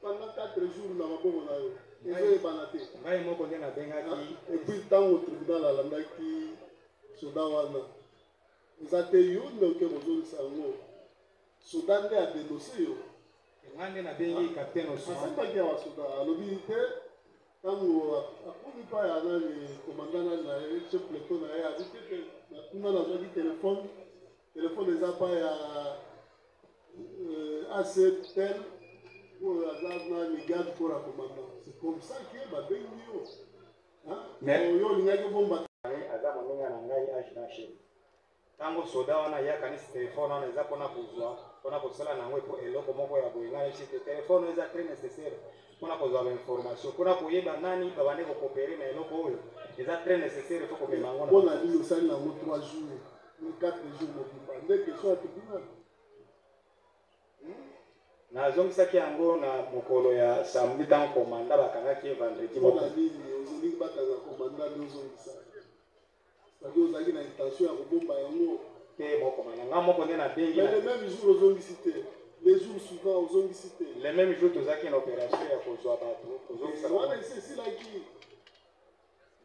pendant 4 jours na maboko na yo ezoyebana te ngai moko nde nabengaki epuis ntango tribunal alandaki soda wana eza te yo nde oke kozongisa yango soda nde adenonse yo nga nde nabengi capitaine asembaki ya basoda alobi te ntango akumi pa ya nani komandana na ye chef pleton na ye abi te kuna nazwaki telefone eza pa ya actel oyo aza nani garde corps ya komanda c'est comme ça ke babengi yo yo olingaki bomba aza moninga na ngai adjudant chef ntango soda wana ayakanisi telefone wana eza mpona kozwa mpona kosala nango epo eloko moko ya boye ngai chete telefone eza très nécessaire mpona kozwa bainformation mpona koyeba nani babandi kokopere na eloko oyo eza très nécessaire fo komema yango mpona nini osali nango 3 jours 4 jours mobimba nde question ya tribunal nazongisaki yango na mokolo ya samedi ntango komanda bakangaki ye vendredi mpona nini ozolingi bakanga komanda nde ozongisa c'est-à-dire ozalaki na intention ya kobomba yango te mokomanda nga moko nde nabengi mais le même jour ozongisi te les jours suivants ozongisi te le même jour tozalaki na opération ya kozwa bato kozongisa wana esi esilaki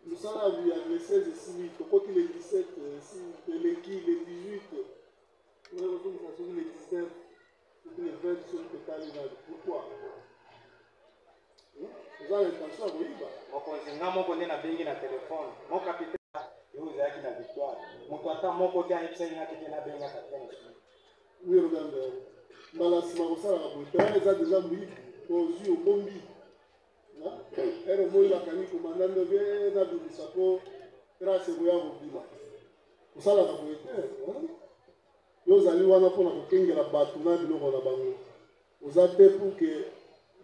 mosala ya le 16 esili tokoti le 17 eleki le 18 ozongisa soki le 19 soki le 20 soki totali nani pourquoi oza na intention ya koyiba mokonzi nga moko nde nabengi na telefone mo kapitaine yo ozalaki na victoire moto ata moko te ayebisaki nga teke nabenga kapitaine wiroganda mbala nsima kosalaka boye teyana eza deja moyibi ozwi obombi ere omoi bakangi komanda nde obe nabimisa mpo trace ekoya kobima kosalaka boye te yo ozali wana mpona kokengela bato na biloko na bango oza te pour ke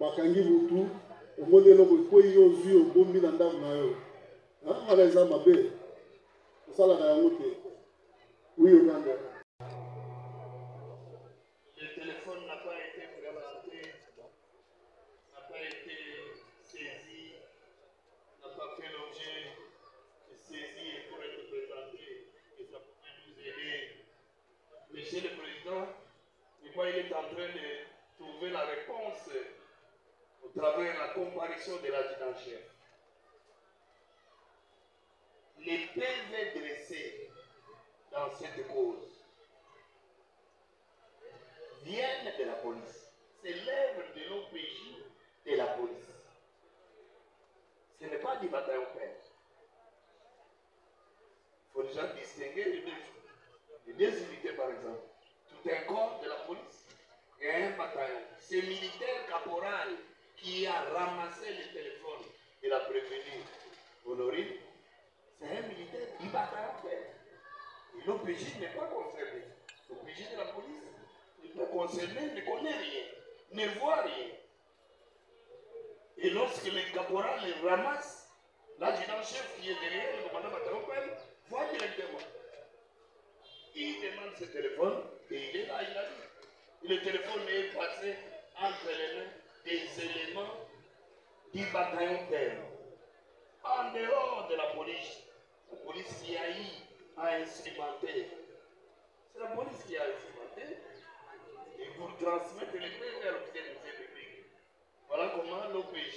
bakangi butu omoni eloko ekwei yo ozwi obombi na ndako na yo wana eza mabe osalaka yango te wi oganda. Le téléphone n'a pas été présenté, n'a pas été saisi, n'a pas fait l'objet de saisie pour être présenté et ça pourrait nous aider. Monsieur le Président, je crois qu'il est en train de trouver la réponse au travers de la comparution de l'adjudant-chef. Les PV dressés dans cette cause viennent de la police. C'est l'œuvre de l'OPJ de la police. Ce n'est pas du bataillon père. Il faut déjà distinguer les deux unités, par exemple. Tout un corps de la police et un bataillon. C'est militaire caporal qui a ramassé le téléphone et l'a prévenu Honorine. C'est un militaire du bataillon père. Et l'OPJ n'est pas concerné. L'OPJ de la police n'est pas concerné, ne connaît rien, ne voit rien. Et lorsque le caporal les ramasse, l'adjudant-chef qui est derrière, le commandant bataillon père, voit directement. Il demande ce téléphone et il est là, il a dit. Le téléphone est passé entre les mains des éléments du bataillon père. En dehors de la police qui a eu à instrumenter. C'est la police qui a instrumenté. et pour transmettre les PV à l'officier de service public. Voilà comment l'OPJ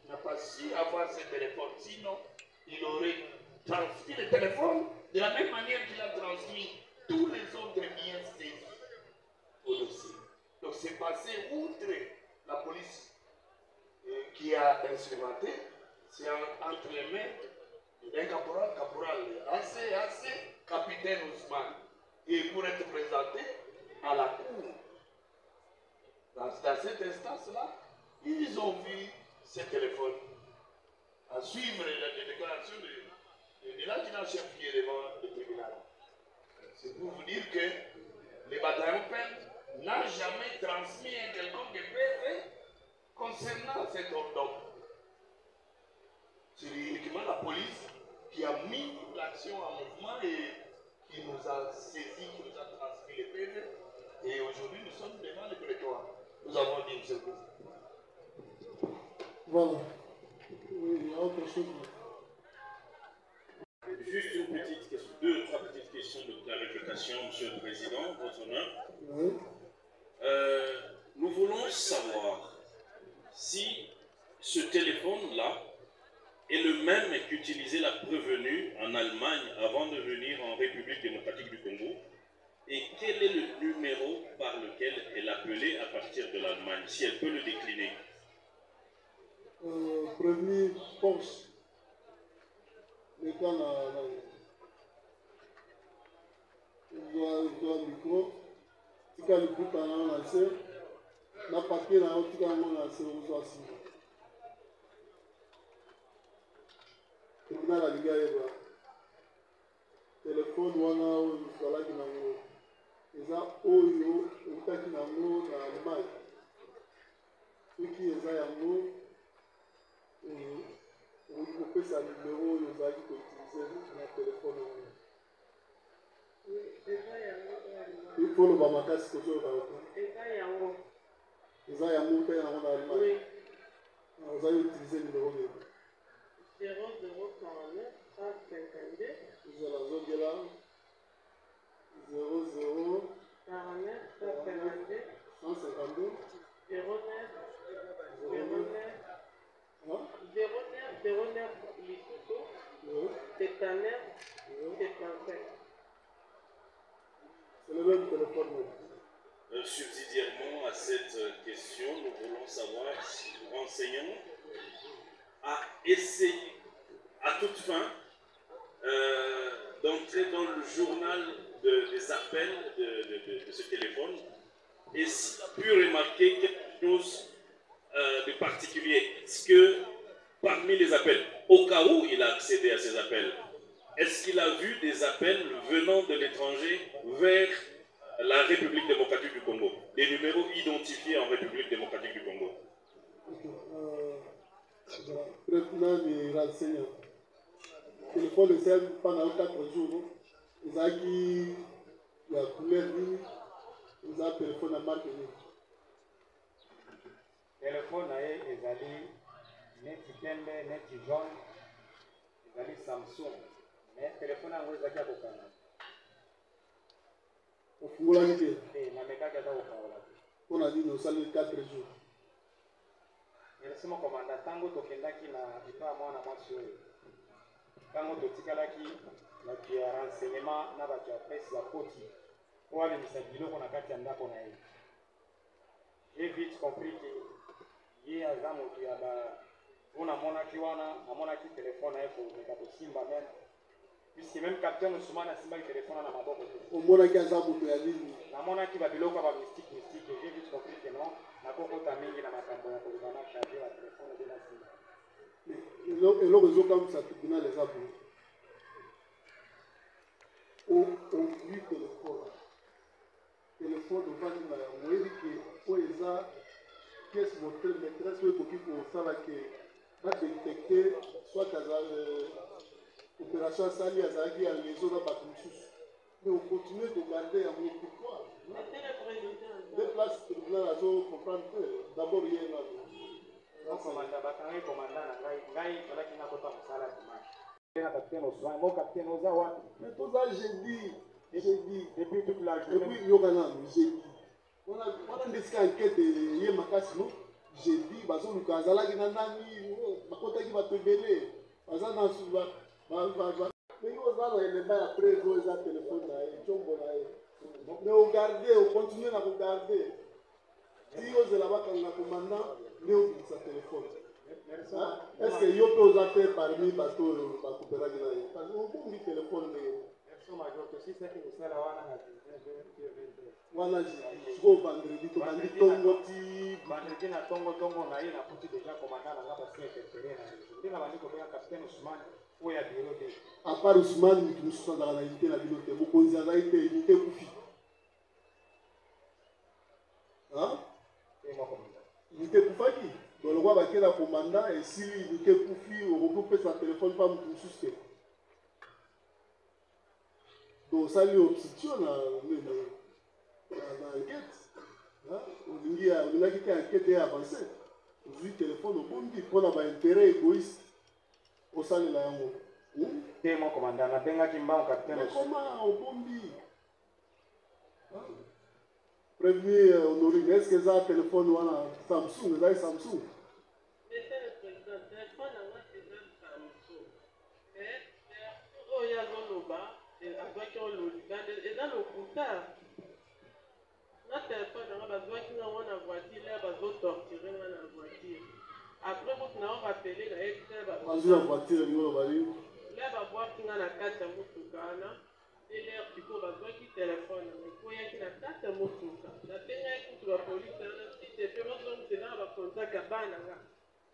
n'a pas su avoir ce téléphone, sinon il aurait transmis le téléphone de la même manière qu'il a transmis tous les autres biens saisis au dossier. Donc c'est passé outre la police qui a instrumenté, c'est entre les mains d'un caporal AC, capitaine Ousmane. Et pour être présenté à la cour, dans cette instance-là, ils ont vu ce téléphone. À suivre les déclarations de l'adjudant-chef qui est devant le tribunal. C'est pour vous dire que les bataillons PEN n'a jamais transmis un quelconque PV concernant cet ordre. C'est uniquement la police qui a mis l'action en mouvement et qui nous a saisi, qui nous a transmis les PV. Et aujourd'hui, nous sommes devant le prétoire. Nous avons dit une seule chose. Voilà. Oui, il y a autre chose. Juste une petite question, 2-3 petites questions de clarification, Monsieur le Président, votre honneur. Oui. Nous voulons savoir si ce téléphone-là est le même qu'utilisait la prévenue en Allemagne avant de venir en République démocratique du Congo, et quel est le numéro par lequel elle appelait à partir de l'Allemagne, si elle peut le décliner. Prévenu Porsche. Le temps il doit micro. Si tu as le bout en lancé, la papier dans l'autre, tu as lancé aux oiseaux. Tribunal à l'égard téléphone wana oyo ezalaki nango eza oyo eutaki nango na Allemagne soki eza yango okoki kopesa numero oyo ozalaki koutilize na telefone wana ifo oloba makasi kozoyoka eza yango mpe yango na Allemagne ozali utilize numero nini 0049 152 vous allez zongela 00 49 152 152 09 Lisuto 79 75. C'est le même téléphone. Subsidiairement à cette question, nous voulons savoir si nous renseignons à essayer, à toute fin, d'entrer dans le journal des appels de ce téléphone et s'il a pu remarquer quelque chose de particulier. Est-ce que parmi les appels, au cas où il a accédé à ces appels, est-ce qu'il a vu des appels venant de l'étranger vers la République démocratique du Congo, des numéros identifiés en République démocratique du Congo? Maintenant, il renseigne. Le téléphone le sert pendant 4 jours. Ils ont dit la première ligne, ils ont téléphone à marque. Téléphone est ezali neti pembe neti jaune ezali Samsung mais téléphone yango ezaki ya kokanga ofungolaki te namekaki ata kokangola te mpona nini osali 4 jours merci mokomanda ntango tokendaki na epa ya mwana mwasi oyo ntango totikalaki bato ya renseignement na bato ya presse bakoti po alemisa biloko na kati ya ndako na ye. J'ai vite compris que ye aza moto ya ba mpona amonaki wana amonaki telefone na ye komeka kosimba meme puisque même capitaine Ousmane asimbaki telefone na maboko te omonaki aza moto ya nini namonaki babiloko ya bamystique j'ai vite compris que non nakokota mingi na makambo ya koluka na charge ya telefone de na simba eloko ezokamwisa tribunal eza boye ovui telefone ovandi na yango oyebi ke oyo eza pièce maîtresse oyo ekoki kosala ke badetecte soit opération asali azalaki ya liaison na bato mosusu mais ocontinue kogarde yango pourquoi deux places tribunal azocomprendre te d'abord ye komanda bakangai komanda na ngai ezalaki nakota mosala dimanche na capitaine Ousmane mo capitaine oza wapi mais toza jeudi depuis toute la journée depuis yoka nanu jeudi wana ndesika enquête ye makasi no jeudi bazoluka azalaki na nani bakotaki bato ebele baza na ndenge oza na elemba ya preuve oyo eza telefone na ye ntombo na ye mais ogarde ocontinue na kogarde ti ozela bakanga komanda nde obimisa telefone est ce que yo mpe oza te parmi bato oyo bakuperaki na ye parce que obongi telefone ndenge wana sikoyo vendredi tobandi tongo ti vendredi na tongo na ye nakuti deja komanda na nga basi interpele na réseau nde na bandi kobenga capitaine Ousmane oyo ya biro te apart Ousmane mutu mosusu azalaka na unité na bino te mokonzi azali te unité ekufi unité ekufaki dolokwa bake na komanda esili unité ekufi okoki opesa telefone mpa motu mosusu te donc osali obstruction na enquête olingaki te enquête ya avance ozwi telefone obongi mpona baintérêt égoïste osalela yango te mo komanda nabengaki mbango capitaine koma obombi prévenu honorine est ce que eza telefone wana Samsung ezali Samsung Monsieur le Président, téléphone anga eza Samsung oyo azoloba azwaki ololiba eza lokuta na telefone anga bazwaki nango na voiture ya bazotorture nga na voiture après motu nango rapele na ye bazwi na voiture lingo lobali le babwaki nga na kati ya motuka wana elere sikoyo bazwaki telefone ekoyaki na kati ya motuka napengaki kutu bapolisi wana site mpe mozongisa na bakontaka bana nga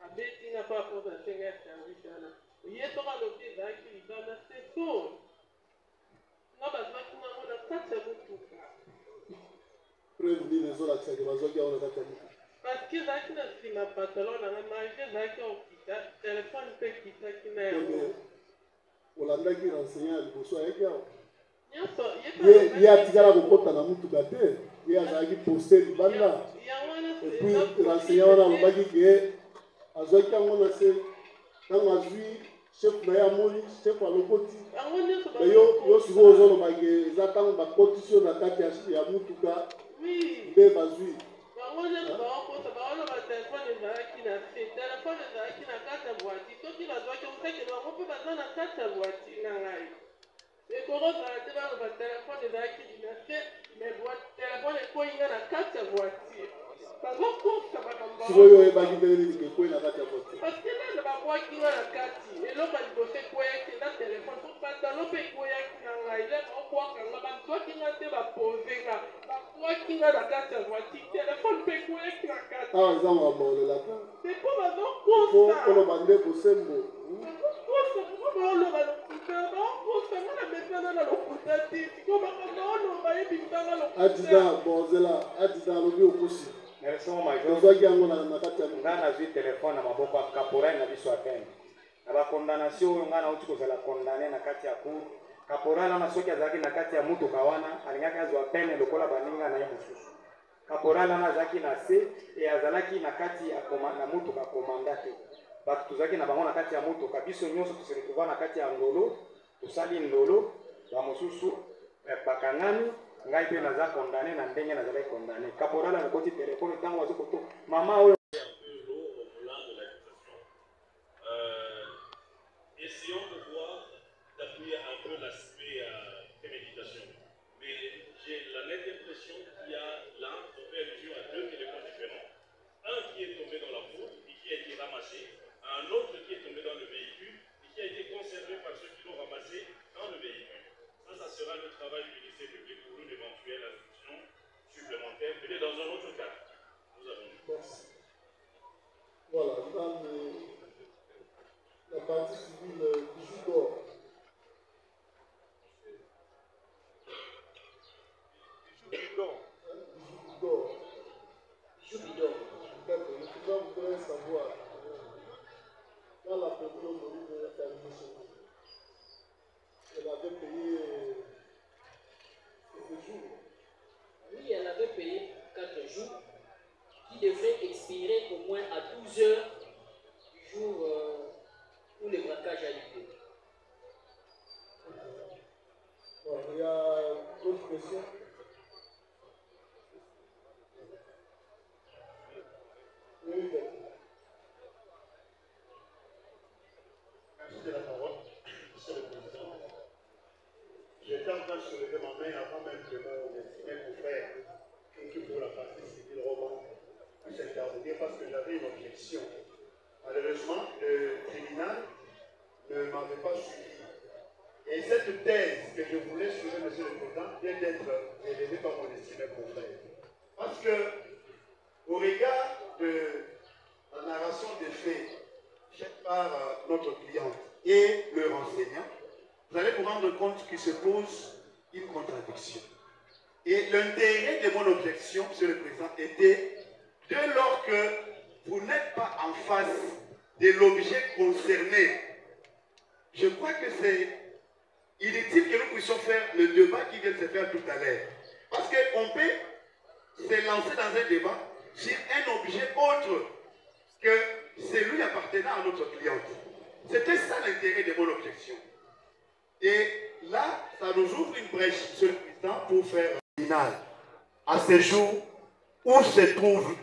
abeti nga mpo apoza natenga ya service wana ye soko alobi ezalaki libanda seso nga bazwaki nango na kati ya motuka preuve nini ezolakisaki bazwaki yango na kati ya motuka parce que ezalaki na nsima pantalon nanga marge ezalaki okita telefone mpe ekitaki na yango olandaki renseignant ya liboso ayeki awa nyonso ye atikala kokota na motuka te ye azalaki poste libanda epuis renseignant wana alobaki ke azwaki yango na se ntango azwi chef na ye amoni chef alokoti yo sikoyo ozolobaki eza ntango bakotisi yo na kati ya motuka nde bazwi bango nyonso baokota baoloba telefone ezalaki na se telefone ezalaki na kati ya voiture soki bazwaki oseke bango mpe baza na kati ya voiture na ngai ekozala te baloba telefone ezalaki na se mais telefone ekoyinga na kati ya voiture bazokosa makambo sikoyo oyebaki ndenge nini kekwei na kati ya voiture parce que nana babwaki nga na kati eloko ya liboso ekweyaki na telefone po patalo mpe ekweyaki na ngai le baokwaka nga bazwaki nga te bapose nga babwaki nga na kati ya voiture telefone mpe ekweyaki na kati awa eza makambo olelaka epo bazokosa koloba nde bosembo bazokosa ngo baoloba lokuta baokosa nga na mesana na lokuta te siko makambo oloba yebisanga lokuta adida bozela adida alobi okosi ozwaki yango na kati ya nga nazwi telefone na maboko ya caporal na biso atene na bakondamnation oyo nga nauti kozala kondane na kati ya cour caporal wana soki azalaki na kati ya motuka wana alingaki azwa pene lokola baninga na ye mosusu caporal wana azalaki na se e azalaki na kati na motuka komanda te bato tozalaki na bango na kati ya motuka biso nyonso toseretrouva na kati ya ndolo tosali ndolo bamosusu bakangami ngai mpe naza kondane na ndenge nazalaki kondane caporal alokoti telefone ntango azokoto mama oyo essayons de voir, d'appuyer un peu l'aspect préméditation. Mais j'ai la nette impression qu'il y a là, on fait allusion à deux téléphones différents. Un qui est tombé dans la route et qui a été ramassé, un autre qui est tombé dans le véhicule et qui a été conservé par ceux qui l'ont ramassé dans le véhicule. Ça sera le travail du ministère public pour une éventuelle instruction supplémentaire, peut-être dans un autre cas. Nous avons dit. Voilà, dans la partie civile du Judor. Je voudrais savoir, quand la personne est arrivée chez nous, elle avait payé ces jours. Oui, elle avait payé 4 jours qui devraient expirer au moins à 12 heures du jour où le braquage a eu lieu. Bon, il y a d'autres questions. soulevé ma main avant même que mon estimé confrère, qui pour la partie civile Roman, puisse intervenir parce que j'avais une objection. Malheureusement, le tribunal ne m'avait pas suivi. Et cette thèse que je voulais soulever, Monsieur le Président, vient d'être élevée par mon estimé confrère. Parce que, au regard de la narration des faits faite par notre cliente et le renseignant, vous allez vous rendre compte qu'il se pose une contradiction. Et l'intérêt de mon objection, Monsieur le Président, était, dès lors que vous n'êtes pas en face de l'objet concerné, je crois que c'est inutile que nous puissions faire le débat qui vient de se faire tout à l'heure. Parce qu'on peut se lancer dans un débat sur un objet autre que celui appartenant à notre cliente. C'était ça l'intérêt de mon objection. Et là, ça nous ouvre une brèche, Monsieur le Président, pour faire un final. À ce jour, où se trouve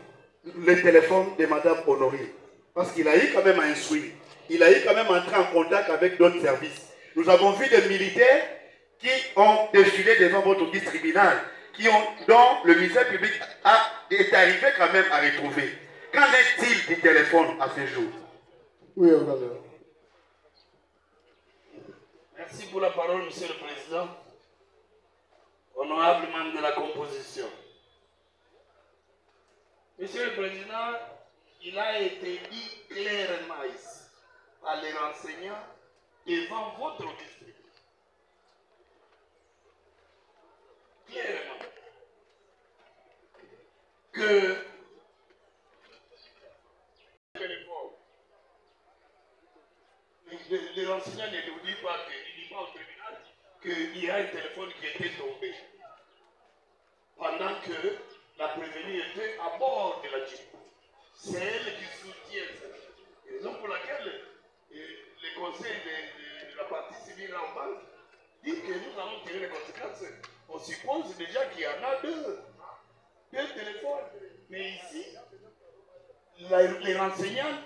le téléphone de Mme Honoré? Parce qu'il a eu quand même à instruire. Il a eu quand même à entrer en contact avec d'autres services. Nous avons vu des militaires qui ont défilé devant votre guide tribunal, dont le ministère public est arrivé quand même à retrouver. Qu'en est-il du téléphone à ce jour? Oui, on va le... Merci pour la parole, Monsieur le Président. Honorable membre de la composition. Monsieur le Président, il a été dit clairement ici par les renseignants devant votre district. Clairement. Que les renseignants ne nous disent pas au tribunal qu'il y a un téléphone qui était tombé pendant que la prévenue était à bord de la Jeep. C'est elle qui soutient ça. Raison pour laquelle le conseil de la partie civile en banque dit que nous allons tirer les conséquences. On suppose déjà qu'il y en a deux téléphones. Mais ici, les renseignants.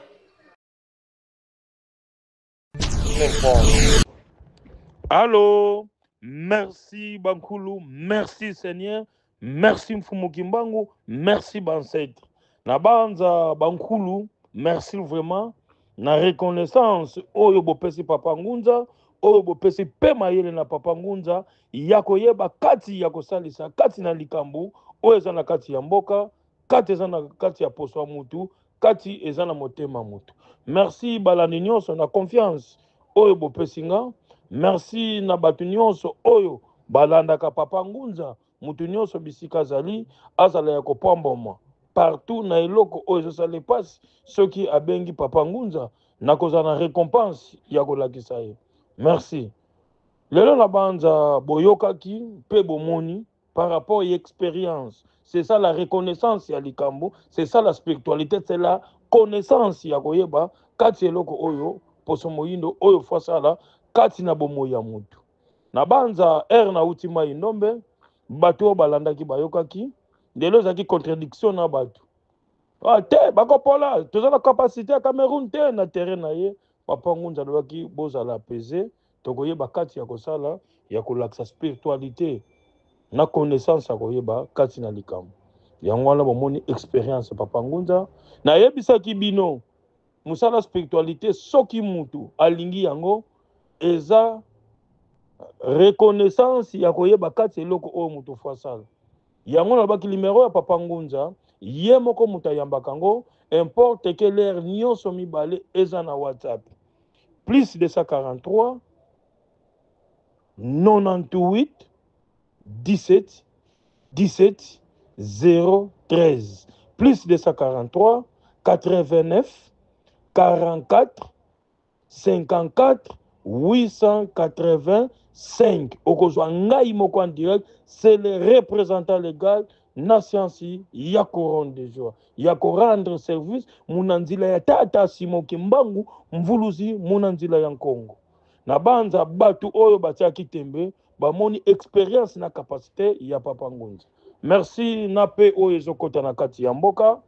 Allô, merci Bankulu, merci Seigneur, merci Mfumukimbangu, merci Bancetre. Na banza Bankulu, merci vraiment. Na reconnaissance, oyo bopesi Papa Ngunza, oyo bopesi pe mayele na Papa Ngunza, yakoyeba kati yakosalisa, kati na likambu, oyo eza na kati ya mboka, kati eza na kati ya poso mutu, kati eza na motema mutu. Merci balani nyonso na confiance, oyo bopesi nga. Merci na batu nyonso oyo balandaka Papa Ngunza, mutu nyonso bisika zali, azala ya kopamboma. Partout na eloko oyo ezosala pasi, soki abengi Papa Ngunza, na kozana récompense ya kolakisa ye. Merci. Lelo na banza boyokaki pe bomoni par rapport à l'expérience. C'est ça la reconnaissance ya likambo, c'est ça la spiritualité, c'est la connaissance ya koyeba kati eloko oyo poso moyindo oyo fasala kati na bomo ya mutu. Na banza na utima indombe bato balandaki bayokaki lelo zaki contradiction na bato. Te bakopola toza la capacité ya Cameroun te na terrain na ye Papa Ngunza lobaki bozala pesé tokoyeba kati ya kosala ya kolaksa spiritualité na connaissance ya koyeba kati na likambo. Yango wana bomoni expérience Papa Ngunza na yebisaki bino musala spiritualité soki mutu alingi yango eza reconnaissance ya koyeba kati eloko oyo mutu fasala. Yango na baki numéro ya Papa Ngunza ye moko mutu ayambaka yango importe que l'air nyonso mibale eza na WhatsApp plus 243 98 17 17 013 plus 243 89 44 54 885. Okozwa ngai moko en direct, c'est le représentant légal na scienci ya couronne de joie. Ya ko rendre service munanzila ya tata Simo Kimbangu mvuluzi munanzila ya Nkongo. Na banza batu oyo batiaki tembe bamoni expérience na capacité ya Papa Ngunza. Merci na pe oyo ezokota na kati ya mboka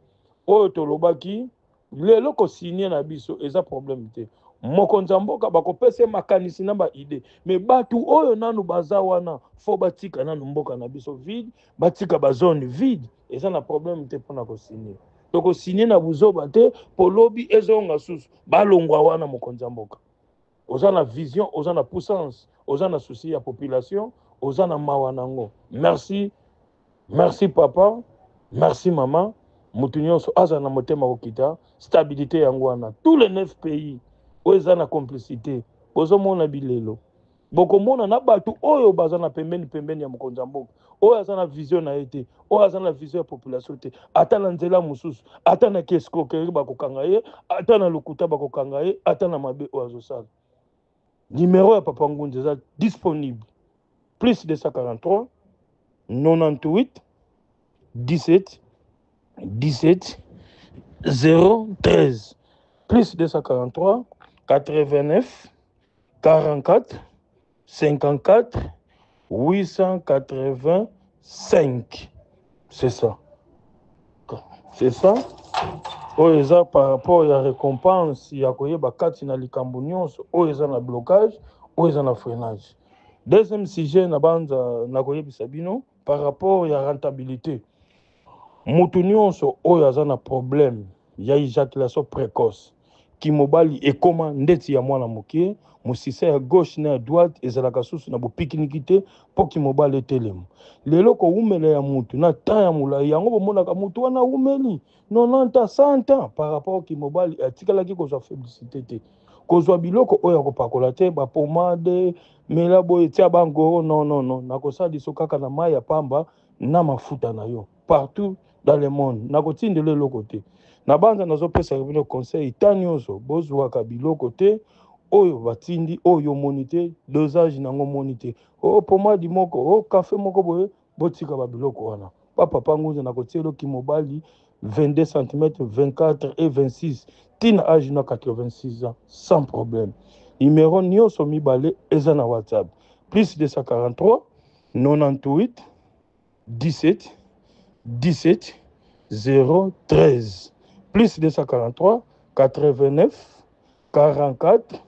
oyo tolobaki lelo ko signer na biso eza problème te. mokonzi ya mboka bakopesa makanisi na baide me batu oyo nanu baza wana fo batika nanu mboka na biso vide batika bazone vide eza na problème te mpona kosinye tokosinye na buzoba te po lobi ezonga susu balongwa wana mokonzi ya mboka oza na vision oza na puissance oza na souci ya population oza na mawa nango merci merci papa merci mama mutu nyonso aza na motema kokita stabilité yango wana tous les 9 pays oyo eza na complicité bozomona bilelo bokomona na bato oyo baza na pembeni ya mokonzi ya mboka oyo aza na vision na ye te oyo aza na vision ya population te ata na nzela mosusu ata na escroquerie bakokanga ye ata na lokuta bakokanga ye ata na mabe oyo azosala numéro ya papa Ngunza eza disponible plus 243 98 17 17 013 plus 243 89 44 54 885. C'est ça. C'est ça. Oyo eza par rapport à la récompense ya koyeba kati na likambo nyonso oyo eza na blocage oyo eza na freinage. Deuxième sujet na banza na koyebisa bino par rapport ya rentabilité. Mutu nyonso oyo aza na problème ya éjaculation précoce ki mobali ekoma ndeti ya mwana mokie musisa ya gauche na ya droite ezalaka susu na bopikiniki te mpo ki mobali etelema lelo koumela ya mutu na temps ya molai yango bomonaka mutu wana umeli 90 100 ans par rapport ki mobali atikalaki kozwa féblicité te kozwa biloko oyo akopakola te bapomade mela boye tia bangoro non nakosala liso kaka na mai ya pamba na mafuta na yo partout dans le monde nakotindela eloko te na banza nazopesa bino conseil tanyoso bozwaka biloko te oyo batindi oyo monite dosage nango monite o pomadi moko o café moko boye botika ba biloko wana papa Ngunza nakotia eloki mobali 22 cm 24 et 26 tina âge na 86 ans sans problème numéro nyonso mibale eza na WhatsApp plus 243 98 17 17 013 plus 243 89 44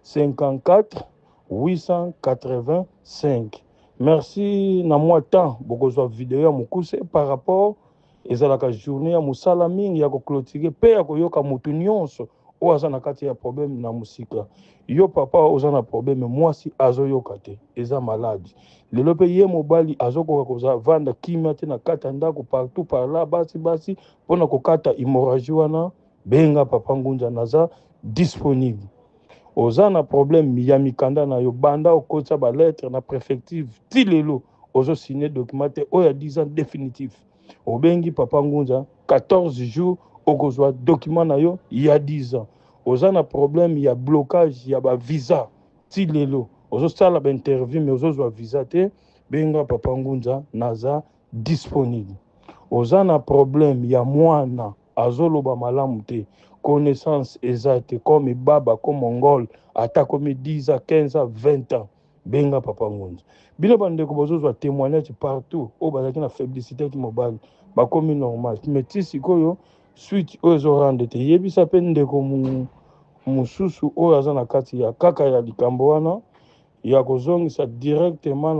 54 885. Merci na moi temps bokozwa vidéo ya mukuse par rapport ezalaka journée ya musala mingi ya ko clôturer pe ya koyoka mutu nyonso o aza na kati ya problème na musika yo papa oza na problème mwasi azoyoka te eza malade lelo pe ye mobali azokoka koza vanda kimia te na kata ndako partout par là basi pona kokata hémorragie wana benga papa Ngunza naza disponible oza na problème ya mikanda na yo banda okotsa ba lettre na préfective ti lelo ozo signer document te oya 10 ans définitif obengi papa Ngunza 14 jours okozwa document na yo ya 10 ans oza na problème ya blocage ya ba visa ti lelo ozo sala ba interview mais ozozwa visa te benga papa Ngunza naza disponible oza na problème ya mwana azoloba malamu te connaissance exacte comme baba comme mongol ata comme 10 à 15 à 20 ans benga papa Ngunza bino bandeko bozozwa témoignage partout o bazaki na féblicité ki mobali bakomi normal mais ti sikoyo suite oyo ezorande te yebisa pe ndeko mususu oyo aza na kati ya kaka ya likambo wana ya kozongisa directement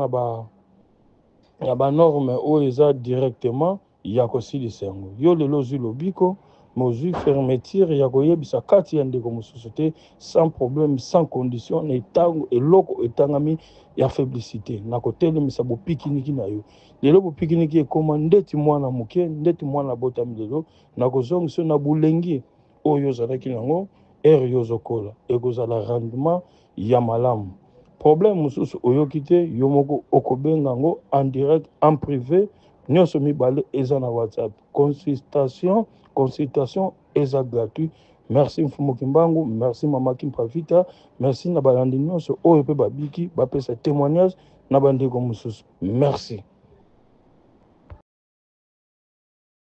na ba norme oyo eza directement ya kosilisa yango yo lelo ozwi lobiko mozwi fermeture ya koyebisa kati ya ndeko mosusu te sans problème sans condition na etango eloko etangami ya féblicité na kotelemisa bopikiniki na yo lelo bopikiniki ekoma ndeti mwana moke ndeti mwana botami lelo na kozongisa na bulengi oyo ozalaki nango ere yo ozokola ekozala rendement ya malamu problème mosusu oyoki te yo moko okobenga yango en direct en privé nyonso mibale eza na WhatsApp consultation eza gratuit. Merci Mfumu Kimbangu, merci Mama Kimpavita, merci na balandi nyonso oyo pe babiki bapesa témoignage na bandeko mosusu. Merci.